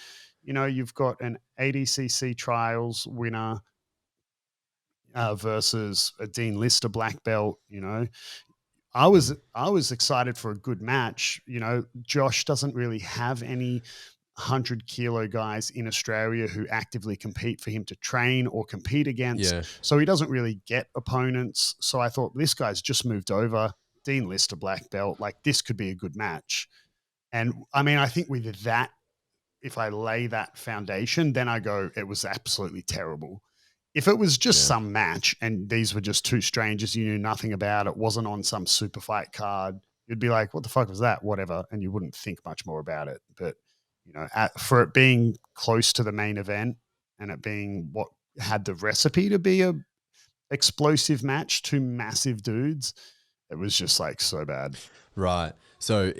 Speaker 2: You've got an ADCC trials winner versus a Dean Lister black belt. I was excited for a good match. Josh doesn't really have any 100-kilo guys in Australia who actively compete for him to train or compete against. Yeah. So he doesn't really get opponents. So I thought, this guy's just moved over, Dean Lister black belt. Like, this could be a good match. And I mean, I think with that, if I lay that foundation, then I go, it was absolutely terrible. If it was just some match and these were just two strangers you knew nothing about, it wasn't on some super fight card, you'd be like, what the fuck was that? Whatever. And you wouldn't think much more about it. But, for it being close to the main event and it being what had the recipe to be a explosive match, two massive dudes, it was just like so bad.
Speaker 1: Right. So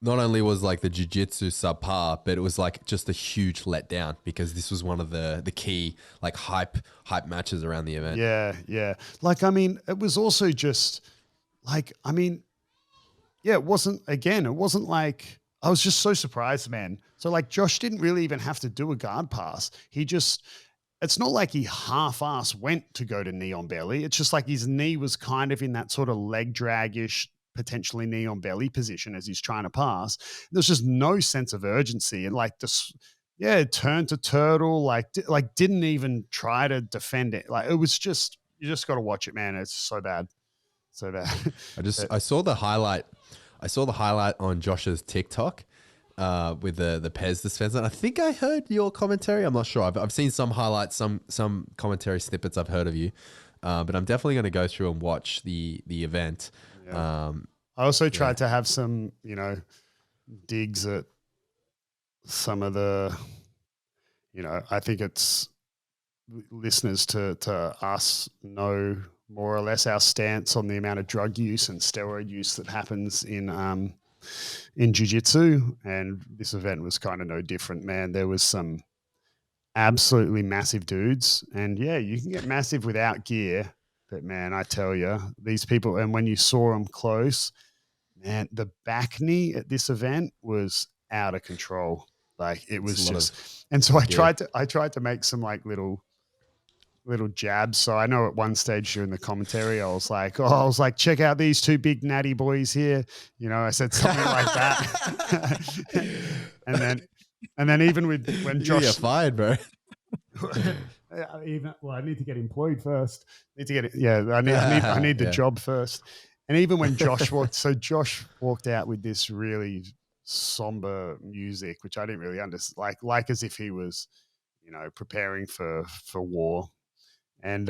Speaker 1: not only was like the jiu-jitsu subpar, but it was like just a huge letdown because this was one of the key like hype matches around the event.
Speaker 2: Yeah, yeah. Like, I mean, it was also just like, I mean, yeah, it wasn't like, I was just so surprised, man. So like Josh didn't really even have to do a guard pass. It's not like he half-ass went to go to knee on belly. It's just like his knee was kind of in that sort of leg drag-ish, potentially knee on belly position as he's trying to pass. There's just no sense of urgency. And like this, yeah, turned to turtle, like didn't even try to defend it. Like it was just, you just got to watch it, man. It's so bad. So bad.
Speaker 1: I saw the highlight. I saw the highlight on Josh's TikTok with the Pez Dispenser. And I think I heard your commentary. I'm not sure. I've seen some highlights, some commentary snippets I've heard of you. But I'm definitely going to go through and watch the event.
Speaker 2: Yeah. I also tried to have some, digs at some of the, I think it's listeners to us know more or less our stance on the amount of drug use and steroid use that happens in jiu-jitsu. And this event was kind of no different, man. There was some absolutely massive dudes. And yeah, you can get massive without gear. But man, I tell you, these people, and when you saw them close, man, the back knee at this event was out of control. Like it was just, and so I tried to make some like little jabs. So I know at one stage during the commentary, I was like, check out these two big natty boys here. I said something like that. and then even when Josh,
Speaker 1: you're fired, bro.
Speaker 2: I need to get employed first. I need the job first. And even when Josh walked out with this really somber music, which I didn't really understand, like as if he was, preparing for war. And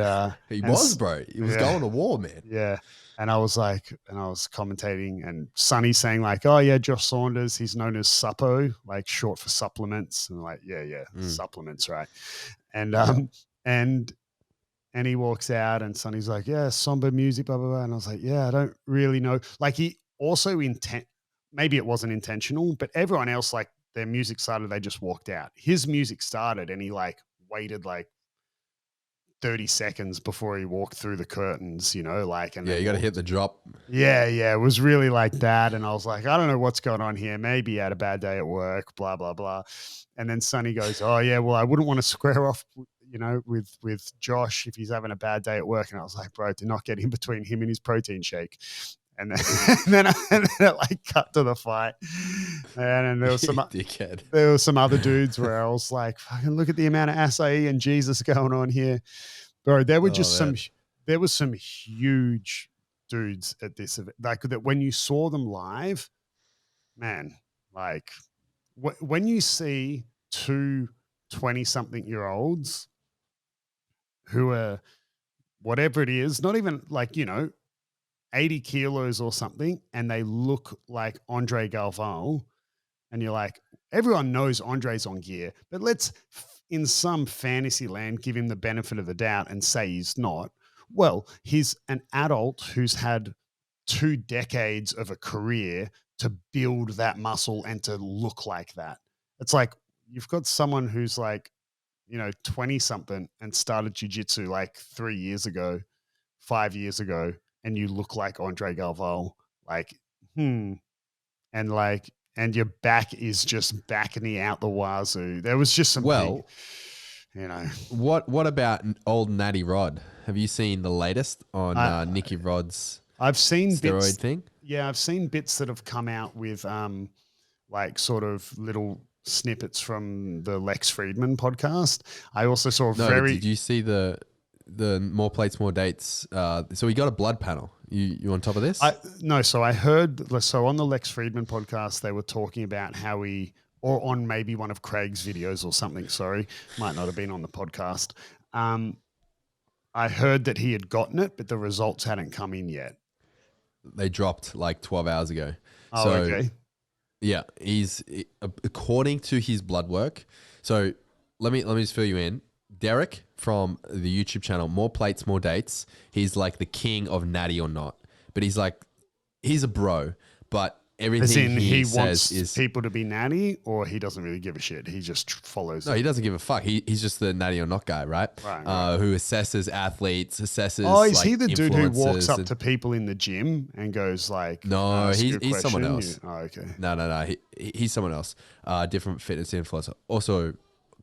Speaker 1: he was going to war, man.
Speaker 2: Yeah. And I was commentating, and Sonny's saying like, oh yeah, Josh Saunders, he's known as Suppo, like short for supplements. And like, supplements, right? And and he walks out, and Sonny's like, yeah, somber music, blah blah blah. And I was like, yeah, I don't really know. Like he also maybe it wasn't intentional, but everyone else, like their music started, they just walked out. His music started, and he like waited like 30 seconds before he walked through the curtains, and
Speaker 1: you got to hit the drop.
Speaker 2: Yeah. It was really like that. And I was like, I don't know what's going on here. Maybe he had a bad day at work, blah, blah, blah. And then Sonny goes, oh yeah, well, I wouldn't want to square off, with Josh if he's having a bad day at work. And I was like, bro, do not get in between him and his protein shake. And then it like cut to the fight. And there was some other dudes where I was like, fucking look at the amount of acai and Jesus going on here. Bro, there were there was some huge dudes at this event. Like that when you saw them live, man, like when you see two 20-something-year-olds who are whatever it is, not even like, 80 kilos or something, and they look like Andre Galvao, and you're like, everyone knows Andre's on gear, but let's, in some fantasy land, give him the benefit of the doubt and say he's not. Well, he's an adult who's had 2 decades of a career to build that muscle and to look like that. It's like you've got someone who's like, 20-something and started jiu-jitsu like 3 years ago, 5 years ago, and you look like Andre Galvao, and your back is just backing out the wazoo. There was just some
Speaker 1: What about old Natty Rod? Have you seen the latest on Nicky Rod's
Speaker 2: I've seen
Speaker 1: steroid thing?
Speaker 2: Yeah, I've seen bits that have come out with like sort of little snippets from the Lex Friedman podcast. I also saw did
Speaker 1: you see the more plates, more dates? So we got a blood panel. You on top of this?
Speaker 2: No. So I heard, on the Lex Friedman podcast, they were talking about how or on maybe one of Craig's videos or something. Sorry, might not have been on the podcast. I heard that he had gotten it, but the results hadn't come in yet.
Speaker 1: They dropped like 12 hours ago.
Speaker 2: Oh, okay.
Speaker 1: Yeah, he's according to his blood work. So let me just fill you in. Derek from the YouTube channel, More Plates, More Dates. He's like the king of natty or not, but he's a bro. But everything
Speaker 2: As in, he
Speaker 1: says
Speaker 2: wants
Speaker 1: is
Speaker 2: people to be natty, or he doesn't really give a shit. He just follows.
Speaker 1: no, he doesn't give a fuck. He's just the natty or not guy, right?
Speaker 2: Right.
Speaker 1: Who assesses athletes, assesses
Speaker 2: Oh, is
Speaker 1: like
Speaker 2: he the dude who walks up
Speaker 1: and,
Speaker 2: to people in the gym and goes like,
Speaker 1: no,
Speaker 2: ask you a
Speaker 1: he's someone
Speaker 2: question?
Speaker 1: else.
Speaker 2: Oh, okay.
Speaker 1: No. He's someone else. Different fitness influencer. Also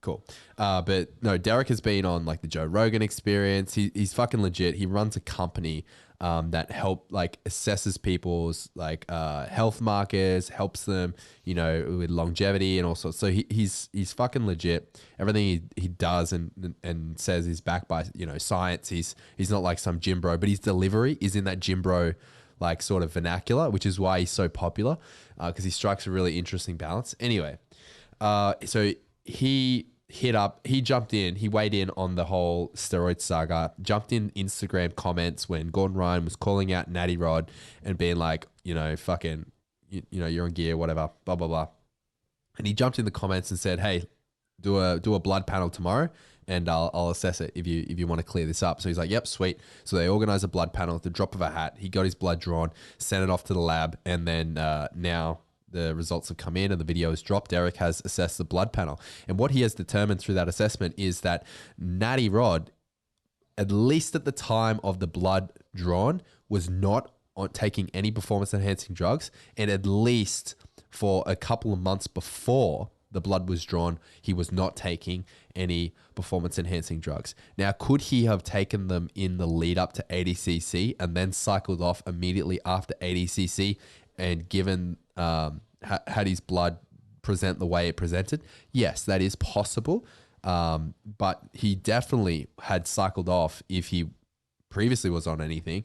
Speaker 1: cool. But no, Derek has been on like the Joe Rogan Experience. He's fucking legit. He runs a company that assesses people's like health markers, helps them, with longevity and all sorts. So he's fucking legit. Everything he does and says is backed by science. He's not like some gym bro, but his delivery is in that gym bro like sort of vernacular, which is why he's so popular because he strikes a really interesting balance. Anyway, so he jumped in, he weighed in on the whole steroid saga, jumped in Instagram comments when Gordon Ryan was calling out Natty Rod and being like, fucking, you're on gear, whatever, blah, blah, blah. And he jumped in the comments and said, hey, do a blood panel tomorrow and I'll assess it if you want to clear this up. So he's like, yep, sweet. So they organized a blood panel at the drop of a hat. He got his blood drawn, sent it off to the lab, and then now the results have come in and the video is dropped. Derek has assessed the blood panel. And what he has determined through that assessment is that Natty Rod, at least at the time of the blood drawn, was not on taking any performance enhancing drugs. And at least for a couple of months before the blood was drawn, he was not taking any performance enhancing drugs. Now, could he have taken them in the lead up to ADCC and then cycled off immediately after ADCC and given had his blood present the way it presented? Yes, that is possible. But he definitely had cycled off if he previously was on anything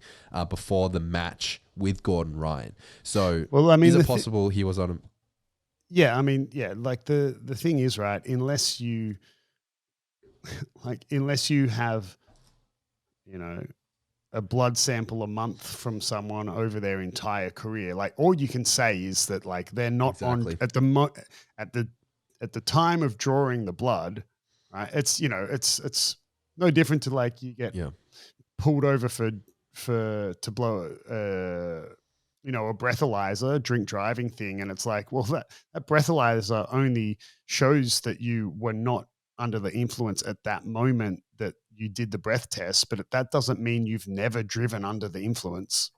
Speaker 1: before the match with Gordon Ryan. So, well, I mean, is it possible he was on him?
Speaker 2: Yeah, I mean, yeah, like the thing is, right, unless you have, a blood sample a month from someone over their entire career, like all you can say is that like they're not on at the time of drawing the blood, right? It's it's no different to like you get pulled over to blow a breathalyzer, drink driving thing. And it's like, well, that breathalyzer only shows that you were not under the influence at that moment that you did the breath test, but that doesn't mean you've never driven under the influence.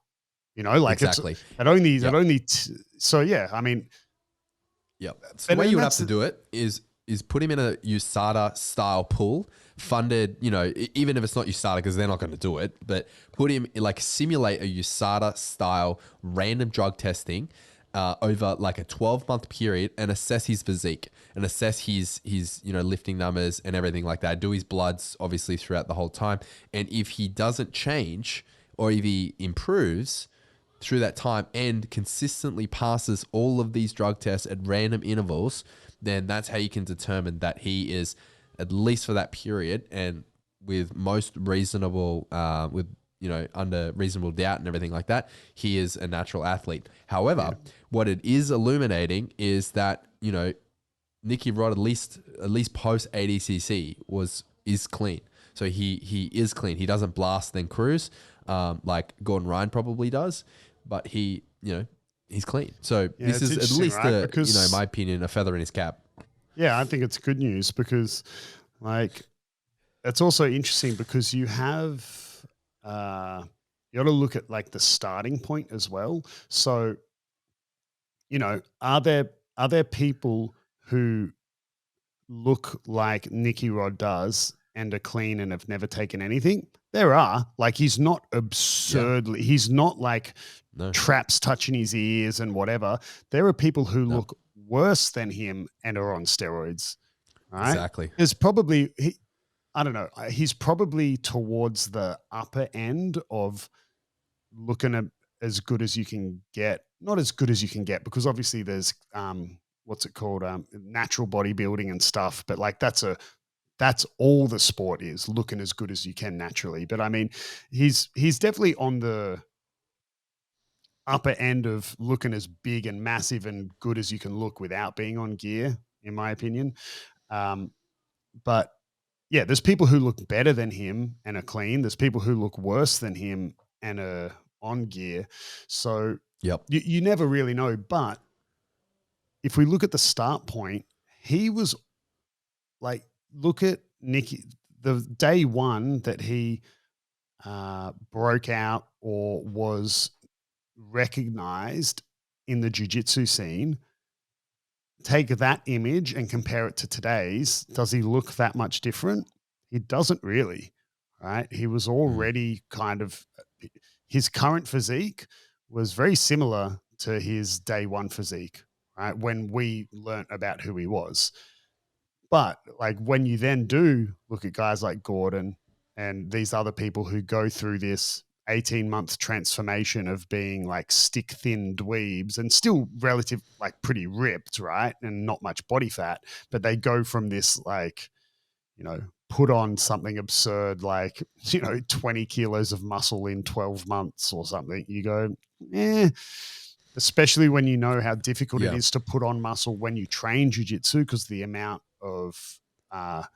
Speaker 1: Exactly.
Speaker 2: So yeah, I mean,
Speaker 1: yeah. So the way you would have to do it is put him in a USADA style pool funded, even if it's not USADA because they're not going to do it, but put him simulate a USADA style random drug testing over like a 12-month period and assess his physique and assess his lifting numbers and everything like that. Do his bloods obviously throughout the whole time. And if he doesn't change or if he improves through that time and consistently passes all of these drug tests at random intervals, then that's how you can determine that he is, at least for that period, and with most reasonable, under reasonable doubt and everything like that, he is a natural athlete. However, what it is illuminating is that, Nicky Rod, at least post ADCC is clean. So he is clean. He doesn't blast then cruise, like Gordon Ryan probably does, but he's clean. So this is at least, right? In my opinion, a feather in his cap.
Speaker 2: Yeah, I think it's good news because, like, it's also interesting because you have, you got to look at like the starting point as well. So, are there people who look like Nicky Rod does and are clean and have never taken anything? There are. Like, he's not absurdly, he's not like traps touching his ears and whatever. There are people who look worse than him and are on steroids. Right?
Speaker 1: Exactly.
Speaker 2: There's probably, I don't know, he's probably towards the upper end of looking at as good as you can get. Not as good as you can get, because obviously there's, what's it called? Natural bodybuilding and stuff. But like, that's all the sport is, looking as good as you can naturally. But I mean, he's definitely on the upper end of looking as big and massive and good as you can look without being on gear, in my opinion. But yeah, there's people who look better than him and are clean. There's people who look worse than him and are on gear. So
Speaker 1: Yep.
Speaker 2: You never really know. But if we look at the start point, he was like, look at Nicky, the day one that he broke out or was recognized in the jiu-jitsu scene. Take that image and compare it to today's. Does he look that much different? He doesn't really, right? He was already kind of, his current physique was very similar to his day one physique, right? When we learnt about who he was. But like when you then do look at guys like Gordon and these other people who go through this 18-month transformation of being like stick thin dweebs and still relative, like pretty ripped, right? And not much body fat, but they go from this like, put on something absurd, like, 20 kilos of muscle in 12 months or something. You go, especially when you know how difficult it is to put on muscle when you train jiu-jitsu, because the amount of the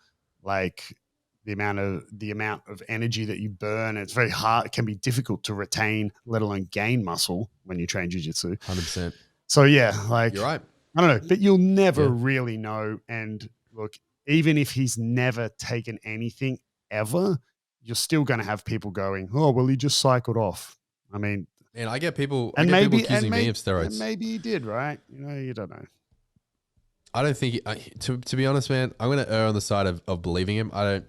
Speaker 2: amount of energy that you burn, it's very hard. It can be difficult to retain, let alone gain muscle when you train jiu-jitsu.
Speaker 1: 100%.
Speaker 2: So yeah, like,
Speaker 1: you're right.
Speaker 2: I don't know, but you'll never really know. And look, even if he's never taken anything ever, you're still going to have people going, oh, well, he just cycled off. I mean,
Speaker 1: and I get people
Speaker 2: accusing
Speaker 1: me of steroids.
Speaker 2: And maybe he did, right? You don't know.
Speaker 1: I don't think, to be honest, man, I'm going to err on the side of believing him. I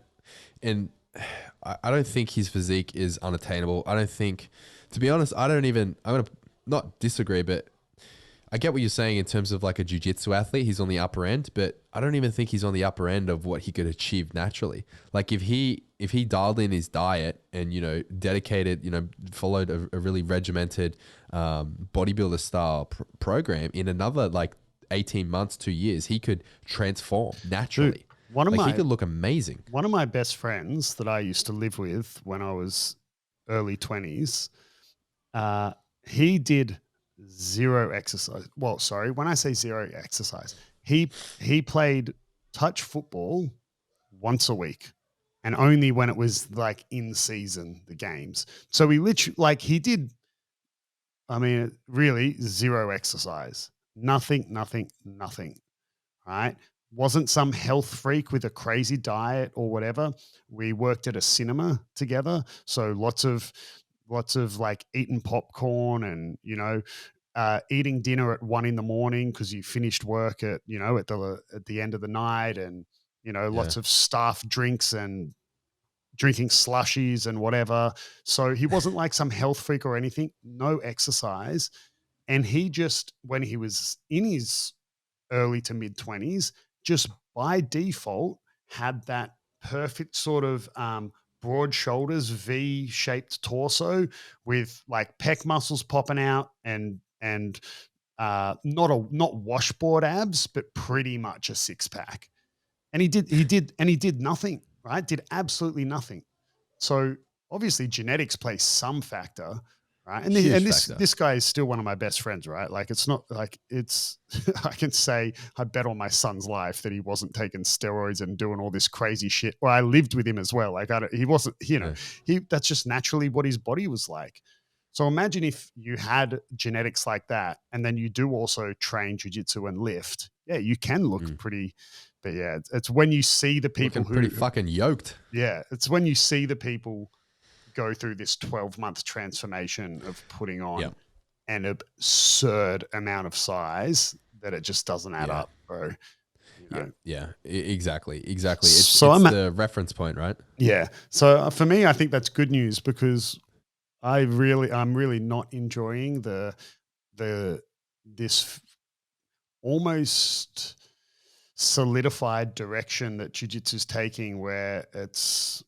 Speaker 1: don't think his physique is unattainable. I don't think, to be honest, I'm going to not disagree, but I get what you're saying in terms of like a jiu-jitsu athlete. He's on the upper end, but I don't even think he's on the upper end of what he could achieve naturally. Like if he dialed in his diet and, dedicated, followed a really regimented bodybuilder style program in another like 18 months, 2 years, he could transform naturally. Dude, he could look amazing.
Speaker 2: One of my best friends that I used to live with when I was early 20s, he did zero exercise. Well, sorry, when I say zero exercise, he played touch football once a week, and only when it was like in season, the games. So he literally, like, he did, I mean, really zero exercise, nothing, right? Wasn't some health freak with a crazy diet or whatever. We worked at a cinema together, so lots of like eating popcorn and eating dinner at 1 a.m. because you finished work at the end of the night, and lots of staff drinks and drinking slushies and whatever. So he wasn't like some health freak or anything. No exercise, and he just, when he was in his early to mid 20s, just by default had that perfect sort of broad shoulders, V-shaped torso with like pec muscles popping out and not washboard abs, but pretty much a six pack. And he did nothing, right? Did absolutely nothing. So obviously genetics play some factor, right? And this guy is still one of my best friends, right? Like, it's not like it's, I can say I bet on my son's life that he wasn't taking steroids and doing all this crazy shit. Or I lived with him as well. Like, he wasn't, that's just naturally what his body was like. So imagine if you had genetics like that, and then you do also train jiu-jitsu and lift. Yeah, you can look pretty, but yeah, it's when you see the people
Speaker 1: looking pretty fucking yoked.
Speaker 2: Yeah, it's when you see the people go through this 12-month transformation of putting on an absurd amount of size that it just doesn't add up, bro.
Speaker 1: Yeah, exactly. It's the reference point, right?
Speaker 2: Yeah. So for me, I think that's good news, because I'm really not enjoying this almost solidified direction that jiu-jitsu is taking, where it's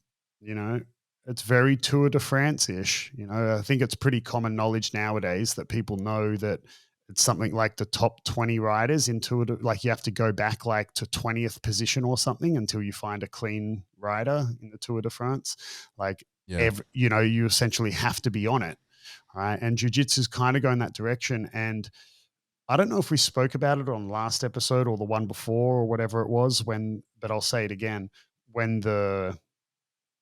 Speaker 2: very Tour de France-ish. I think it's pretty common knowledge nowadays that people know that it's something like the top 20 riders in Tour de, like you have to go back like to 20th position or something until you find a clean rider in the Tour de France. Like, you essentially have to be on it, right? And jiu-jitsu is kind of going that direction. And I don't know if we spoke about it on last episode or the one before or whatever it was, but I'll say it again. When the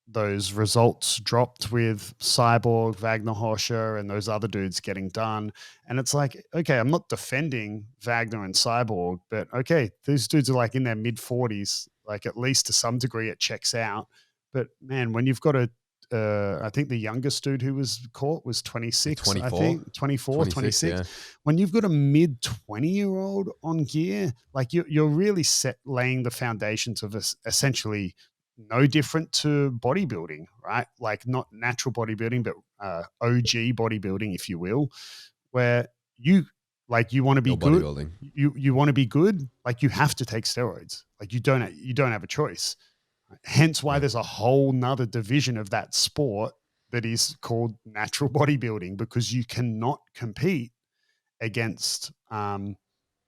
Speaker 2: those results dropped with Cyborg, Wagner Hoscher, and those other dudes getting done. And it's like, okay, I'm not defending Wagner and Cyborg, but okay, these dudes are like in their mid 40s, like at least to some degree it checks out. But man, when you've got I think the youngest dude who was caught was 26,
Speaker 1: 24?
Speaker 2: I think 24, 26.
Speaker 1: Yeah.
Speaker 2: When you've got a mid 20-year-old on gear, like you're really laying the foundations of essentially no different to bodybuilding, right? Like not natural bodybuilding, but OG bodybuilding, if you will, where you want to be good. You want to be good. Like you have to take steroids. Like you don't have a choice. Hence why there's a whole nother division of that sport that is called natural bodybuilding, because you cannot compete against the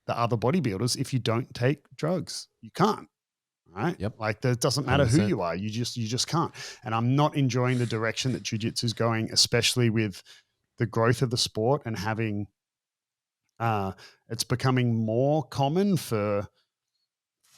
Speaker 2: other bodybuilders if you don't take drugs. You can't. Right.
Speaker 1: Yep.
Speaker 2: Like that doesn't matter 100%. Who you are. You just can't. And I'm not enjoying the direction that jiu-jitsu is going, especially with the growth of the sport and having it's becoming more common for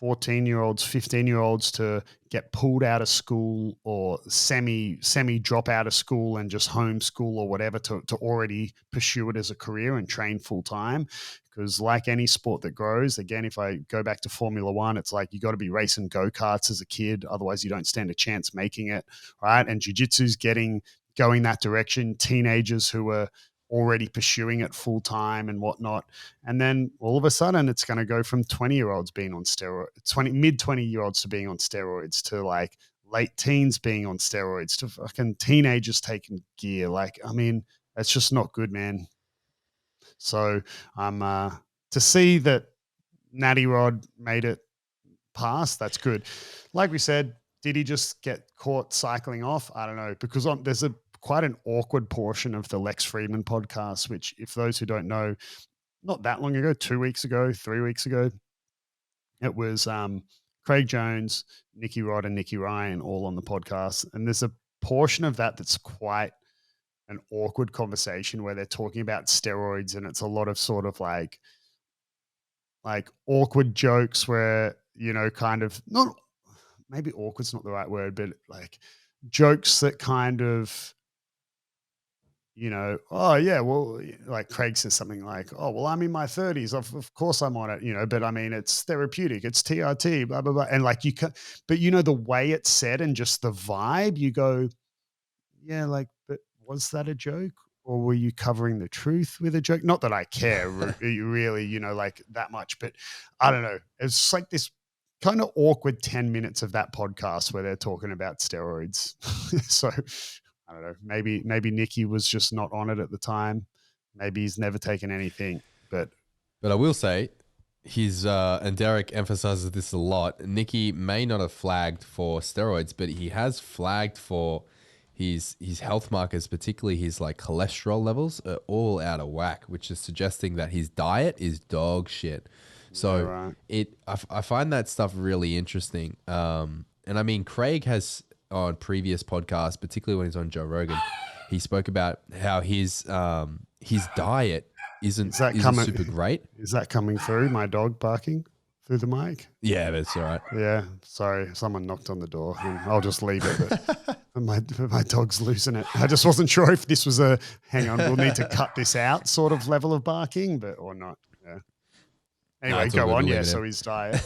Speaker 2: 14-year-olds, 15-year-olds to get pulled out of school or semi drop out of school and just homeschool or whatever to already pursue it as a career and train full time. Because like any sport that grows, again, if I go back to Formula One, it's like you got to be racing go-karts as a kid. Otherwise you don't stand a chance making it. Right. And jiu-jitsu's going that direction. Teenagers who are already pursuing it full time and whatnot. And then all of a sudden it's going to go from 20-year-olds being on steroids, mid 20-year-olds to being on steroids, to like late teens being on steroids, to fucking teenagers taking gear. Like, I mean, that's just not good, man. So to see that Natty Rod made it past, that's good. Like we said, did he just get caught cycling off? I don't know, because there's quite an awkward portion of the Lex Friedman podcast, which, if those who don't know, not that long ago, 2 weeks ago, 3 weeks ago, it was Craig Jones, Nicky Rod, and Nicky Ryan all on the podcast. And there's a portion of that that's quite an awkward conversation where they're talking about steroids, and it's a lot of sort of like awkward jokes where, you know, kind of not, maybe awkward's not the right word, but like jokes that kind of, you know, oh yeah, well, like Craig says something like, oh, well, I'm in my 30s. Of course I'm on it, you know, but I mean, it's therapeutic, it's TRT, blah, blah, blah. And like you can, but you know, the way it's said and just the vibe, you go, yeah, like, but was that a joke? Or were you covering the truth with a joke? Not that I care really, you know, like that much, but I don't know. It's like this kind of awkward 10 minutes of that podcast where they're talking about steroids. So I don't know, maybe Nicky was just not on it at the time. Maybe he's never taken anything, but
Speaker 1: I will say and Derek emphasizes this a lot, Nicky may not have flagged for steroids, but he has flagged for his health markers, particularly his like cholesterol levels, are all out of whack, which is suggesting that his diet is dog shit. So right. I find that stuff really interesting. And I mean, Craig has on previous podcasts, particularly when he's on Joe Rogan, he spoke about how his diet isn't super great.
Speaker 2: Is that coming through? My dog barking through the mic?
Speaker 1: Yeah, that's all right.
Speaker 2: Yeah, sorry, someone knocked on the door, and I'll just leave it. But my dog's losing it. I just wasn't sure if this was a hang on, we'll need to cut this out sort of level of barking, but or not. Yeah. Anyway, go on. Yeah, so his diet.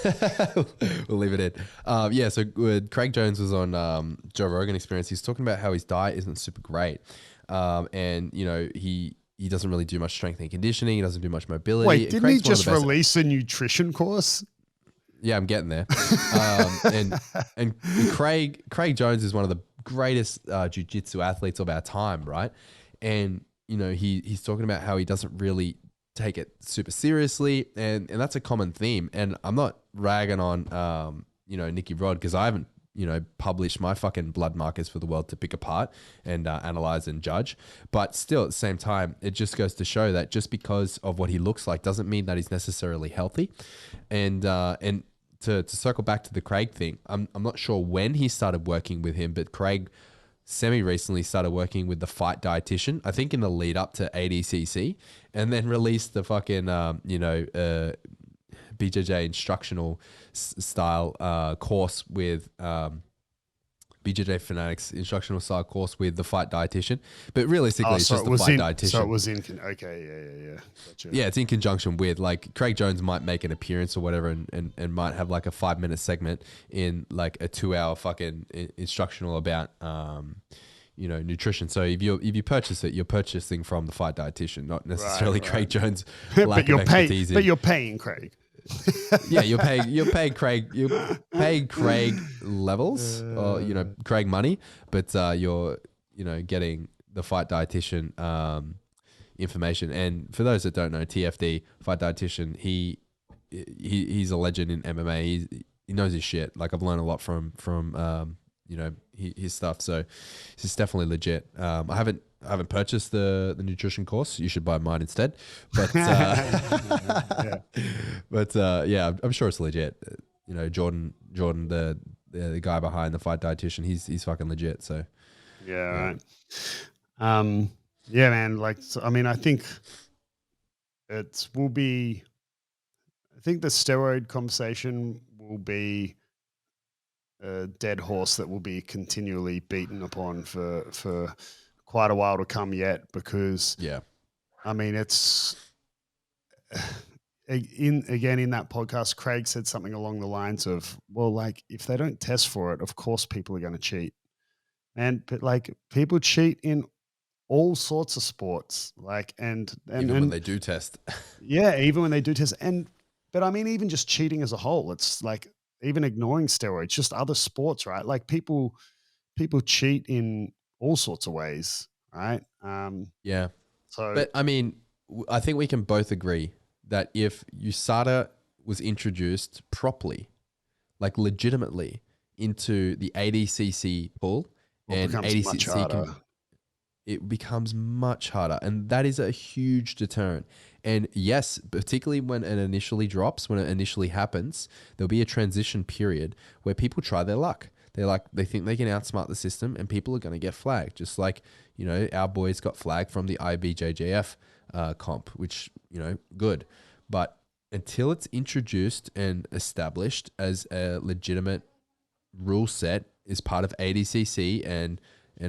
Speaker 1: We'll leave it in. Yeah, so Craig Jones was on Joe Rogan Experience. He's talking about how his diet isn't super great. And, you know, he doesn't really do much strength and conditioning. He doesn't do much mobility.
Speaker 2: Wait, didn't he just release a nutrition course?
Speaker 1: Yeah, I'm getting there. And Craig Jones is one of the greatest jiu-jitsu athletes of our time, right? And, you know, he's talking about how he doesn't really take it super seriously, and that's a common theme. And I'm not ragging on you know, Nicky Rod, because I haven't, you know, published my fucking blood markers for the world to pick apart and analyze and judge. But still, at the same time, it just goes to show that just because of what he looks like doesn't mean that he's necessarily healthy. And to circle back to the Craig thing, I'm not sure when he started working with him, but Craig semi-recently started working with the fight dietitian, I think in the lead up to ADCC, and then released the fucking, you know, BJJ instructional style course with BJJ Fanatics instructional side course with the fight dietitian, but realistically, it's just the fight dietitian.
Speaker 2: So it was in. Okay, yeah. Gotcha.
Speaker 1: Yeah, it's in conjunction with, like, Craig Jones might make an appearance or whatever, and might have like a 5-minute segment in like a 2-hour fucking instructional about nutrition. So if you purchase it, you're purchasing from the fight dietitian, not necessarily right. Craig Jones.
Speaker 2: But you're paying Craig.
Speaker 1: Yeah, you're paying Craig levels, or Craig money, but you're getting the fight dietitian information. And for those that don't know, TFD, fight dietitian, he's a legend in MMA. He knows his shit. Like, I've learned a lot from his stuff. So it's definitely legit. I haven't purchased the nutrition course. You should buy mine instead. But I'm sure it's legit. Jordan, the guy behind the fight dietitian, he's fucking legit. So
Speaker 2: right. Yeah, man. Like, so, I mean, I think the steroid conversation will be a dead horse that will be continually beaten upon for quite a while to come yet, because I mean, it's in that podcast, Craig said something along the lines of, well, like, if they don't test for it, of course people are going to cheat. But like, people cheat in all sorts of sports, like, and
Speaker 1: when they do test.
Speaker 2: Yeah, even when they do test. But I mean, even just cheating as a whole, it's like, even ignoring steroids, just other sports, right? Like, people cheat in all sorts of ways, right?
Speaker 1: Yeah. But I mean, I think we can both agree that if USADA was introduced properly, like legitimately, into the ADCC pool, and ADCC it becomes much harder, and that is a huge deterrent. And yes, particularly when it initially drops, when it initially happens, there'll be a transition period where people try their luck. They think they can outsmart the system, and people are going to get flagged. Just like, our boys got flagged from the IBJJF comp, which, good. But until it's introduced and established as a legitimate rule set, is part of ADCC and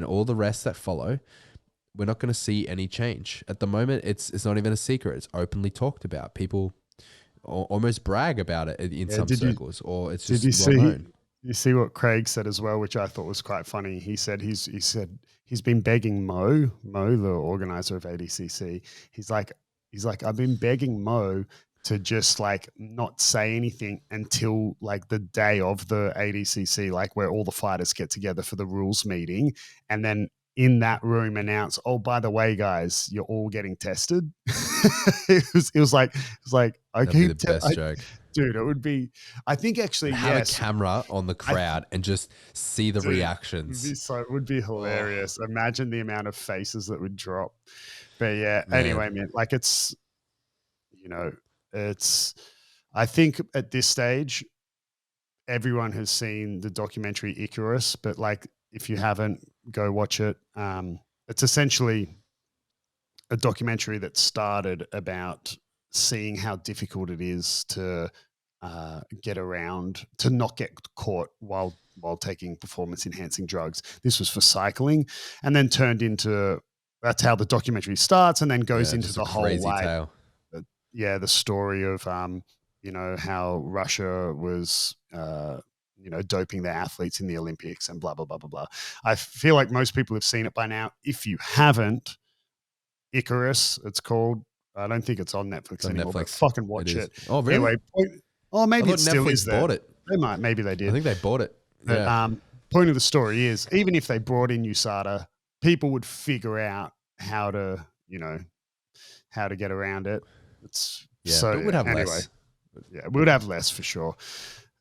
Speaker 1: all the rest that follow, we're not going to see any change. At the moment, it's not even a secret. It's openly talked about. People almost brag about it in some circles, or it's just well known.
Speaker 2: You see what Craig said as well, which I thought was quite funny. He said he's been begging Mo, the organizer of ADCC. He's like, I've been begging Mo to just like not say anything until like the day of the ADCC, like where all the fighters get together for the rules meeting, and then in that room announce, oh, by the way, guys, you're all getting tested. it was like, I keep
Speaker 1: the best joke.
Speaker 2: Dude, it would be, I think actually,
Speaker 1: have a camera on the crowd and just see the reactions.
Speaker 2: It would be hilarious. Imagine the amount of faces that would drop. But yeah, anyway, man, like I think at this stage, everyone has seen the documentary Icarus, but like, if you haven't, go watch it. It's essentially a documentary that started about seeing how difficult it is to get around, to not get caught while taking performance enhancing drugs. This was for cycling, and then turned into, that's how the documentary starts, and then goes into the whole way. The story of how Russia was doping their athletes in the Olympics and blah blah blah blah blah. I feel like most people have seen it by now. If you haven't, Icarus, it's called. I don't think it's on Netflix anymore. But fucking watch it.
Speaker 1: Oh really?
Speaker 2: Anyway, maybe it still
Speaker 1: Netflix
Speaker 2: is there.
Speaker 1: Bought it.
Speaker 2: They might. Maybe they did.
Speaker 1: I think they bought it.
Speaker 2: Yeah. But, point of the story is, even if they brought in USADA, people would figure out how to get around it.
Speaker 1: But we'd have less.
Speaker 2: Yeah, we would have less for sure.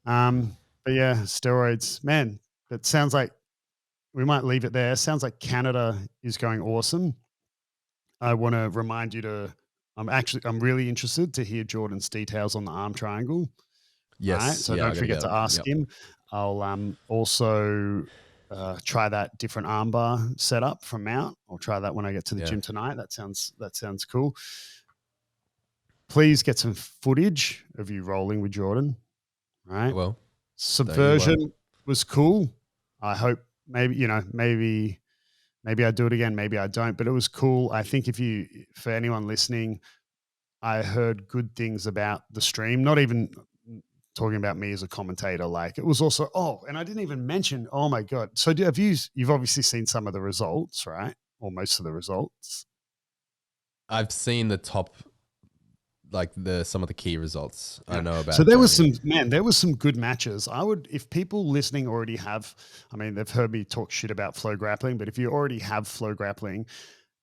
Speaker 2: But yeah, steroids, man, it sounds like we might leave it there. Sounds like Canada is going awesome. I want to remind you I'm really interested to hear Jordan's details on the arm triangle.
Speaker 1: Yes.
Speaker 2: Right? So don't forget to ask him. I'll also try that different armbar setup from Mount. I'll try that when I get to the gym tonight. That sounds cool. Please get some footage of you rolling with Jordan. Right.
Speaker 1: Well,
Speaker 2: Subversion was cool. I hope maybe I do it again, maybe I don't, but it was cool. I think for anyone listening, I heard good things about the stream, not even talking about me as a commentator. Like it was also, and I didn't even mention, oh my God. So you've obviously seen some of the results, right? Or most of the results.
Speaker 1: I've seen the top, like some of the key results I know about.
Speaker 2: So there was some good matches. If people listening already have, I mean, they've heard me talk shit about flow grappling, but if you already have flow grappling,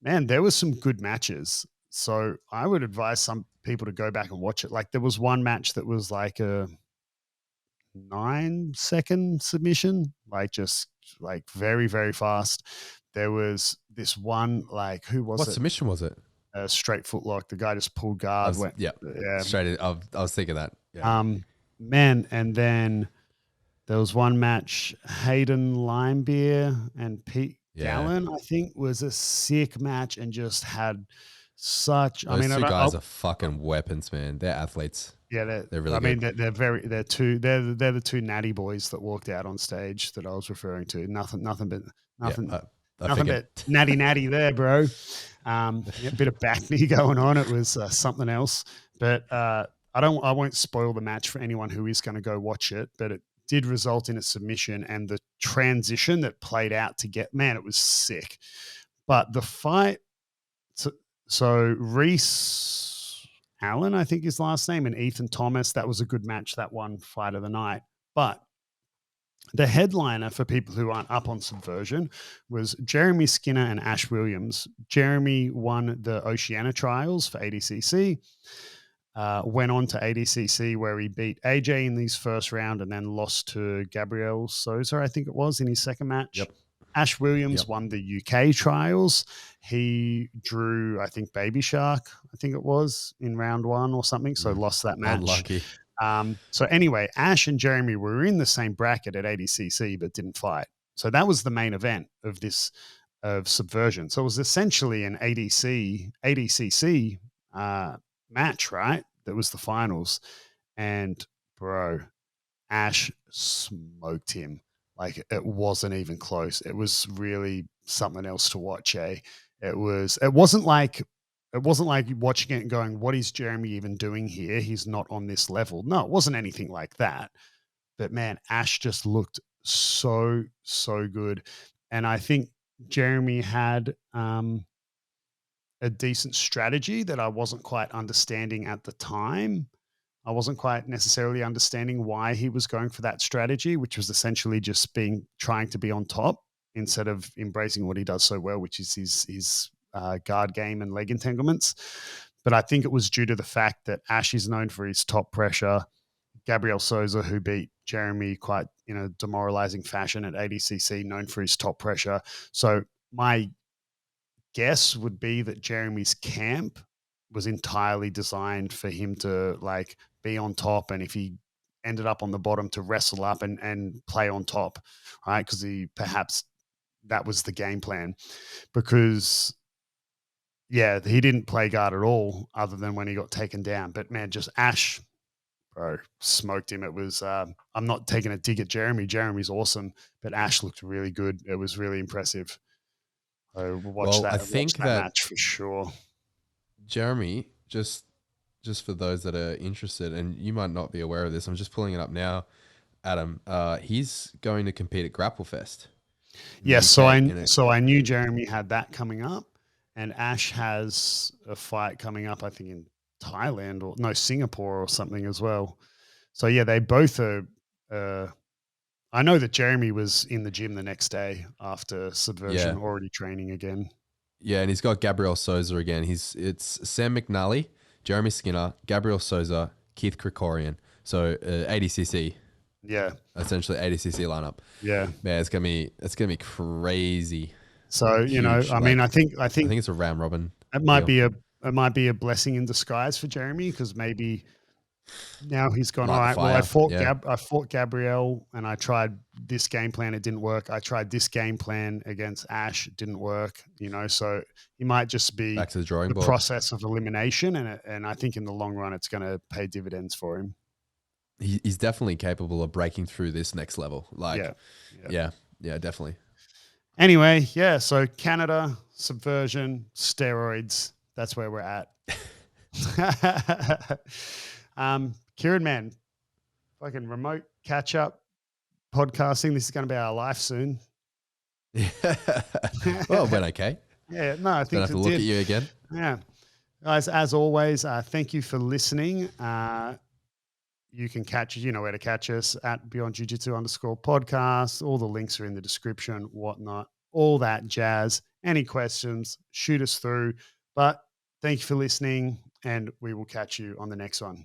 Speaker 2: man, there was some good matches. So I would advise some people to go back and watch it. Like there was one match that was like a 9-second submission, like just like very, very fast. There was this one, like who was it?
Speaker 1: What submission was it?
Speaker 2: Straight footlock. The guy just pulled guard.
Speaker 1: Straight in. I was thinking that. Yeah.
Speaker 2: Man, and then there was one match, Hayden Limebeer and Pete Gallen, I think, was a sick match and just had such.
Speaker 1: Those two guys are fucking weapons, man. They're athletes.
Speaker 2: Yeah,
Speaker 1: they're really good.
Speaker 2: They're the two natty boys that walked out on stage that I was referring to. Nothing but natty there, bro. A bit of back knee going on. It was something else, but I won't spoil the match for anyone who is going to go watch it, but it did result in a submission, and the transition that played out to get, man, it was sick. But the fight, so Reese Allen, I think his last name, and Ethan Thomas, that was a good match, that one fight of the night. But the headliner for people who aren't up on Subversion was Jeremy Skinner and Ash Williams. Jeremy won the Oceania trials for ADCC, went on to ADCC where he beat AJ in his first round and then lost to Gabriel Souza, I think it was, in his second match.
Speaker 1: Yep.
Speaker 2: Ash Williams won the UK trials. He drew, I think, Baby Shark, I think it was, in round 1 or something, so lost that match.
Speaker 1: Unlucky.
Speaker 2: So anyway, Ash and Jeremy were in the same bracket at ADCC but didn't fight. So that was the main event of Subversion. So it was essentially an ADCC match, right? That was the finals. And bro, Ash smoked him. Like it wasn't even close. It was really something else to watch, eh? It wasn't like watching it and going, what is Jeremy even doing here? He's not on this level. No, it wasn't anything like that. But man, Ash just looked so, so good. And I think Jeremy had a decent strategy that I wasn't quite understanding at the time. I wasn't quite necessarily understanding why he was going for that strategy, which was essentially just trying to be on top instead of embracing what he does so well, which is his guard game and leg entanglements. But I think it was due to the fact that Ash is known for his top pressure. Gabriel Souza, who beat Jeremy quite in a demoralizing fashion at ADCC, known for his top pressure. So my guess would be that Jeremy's camp was entirely designed for him to like be on top, and if he ended up on the bottom, to wrestle up and play on top, right? Because perhaps that was the game plan, because he didn't play guard at all other than when he got taken down. But man, just Ash, bro, smoked him. It was, I'm not taking a dig at Jeremy. Jeremy's awesome, but Ash looked really good. It was really impressive. I watched that match for sure.
Speaker 1: Jeremy, just for those that are interested, and you might not be aware of this, I'm just pulling it up now, Adam. He's going to compete at Grapple Fest.
Speaker 2: Yes, so I knew Jeremy had that coming up, and Ash has a fight coming up, I think in Thailand Singapore or something as well. So yeah, they both are. I know that Jeremy was in the gym the next day after Subversion, already training again.
Speaker 1: Yeah, and he's got Gabriel Souza again. It's Sam McNally, Jeremy Skinner, Gabriel Souza, Keith Krikorian. So ADCC.
Speaker 2: Yeah.
Speaker 1: Essentially ADCC lineup.
Speaker 2: Yeah.
Speaker 1: Man, it's gonna be crazy.
Speaker 2: So, huge. I mean, I think
Speaker 1: it's a round robin.
Speaker 2: It might be a blessing in disguise for Jeremy, because maybe now he's gone, all right, well, I fought Gabrielle and I tried this game plan. It didn't work. I tried this game plan against Ash. It didn't work, so he might just be
Speaker 1: back to the drawing board.
Speaker 2: Process of elimination. And I think in the long run, it's going to pay dividends for him.
Speaker 1: He's definitely capable of breaking through this next level. Yeah, definitely.
Speaker 2: Anyway, yeah. So Canada, Subversion, steroids. That's where we're at. Kieren, man, fucking remote catch up podcasting. This is going to be our life soon.
Speaker 1: Well, it went okay.
Speaker 2: Yeah, no, I think
Speaker 1: Don't have to look at you again.
Speaker 2: Yeah. Guys, as always, thank you for listening. You can catch, you know where to catch us at Beyond Jiu Jitsu _podcast. All the links are in the description, whatnot, all that jazz. Any questions, shoot us through. But thank you for listening, and we will catch you on the next one.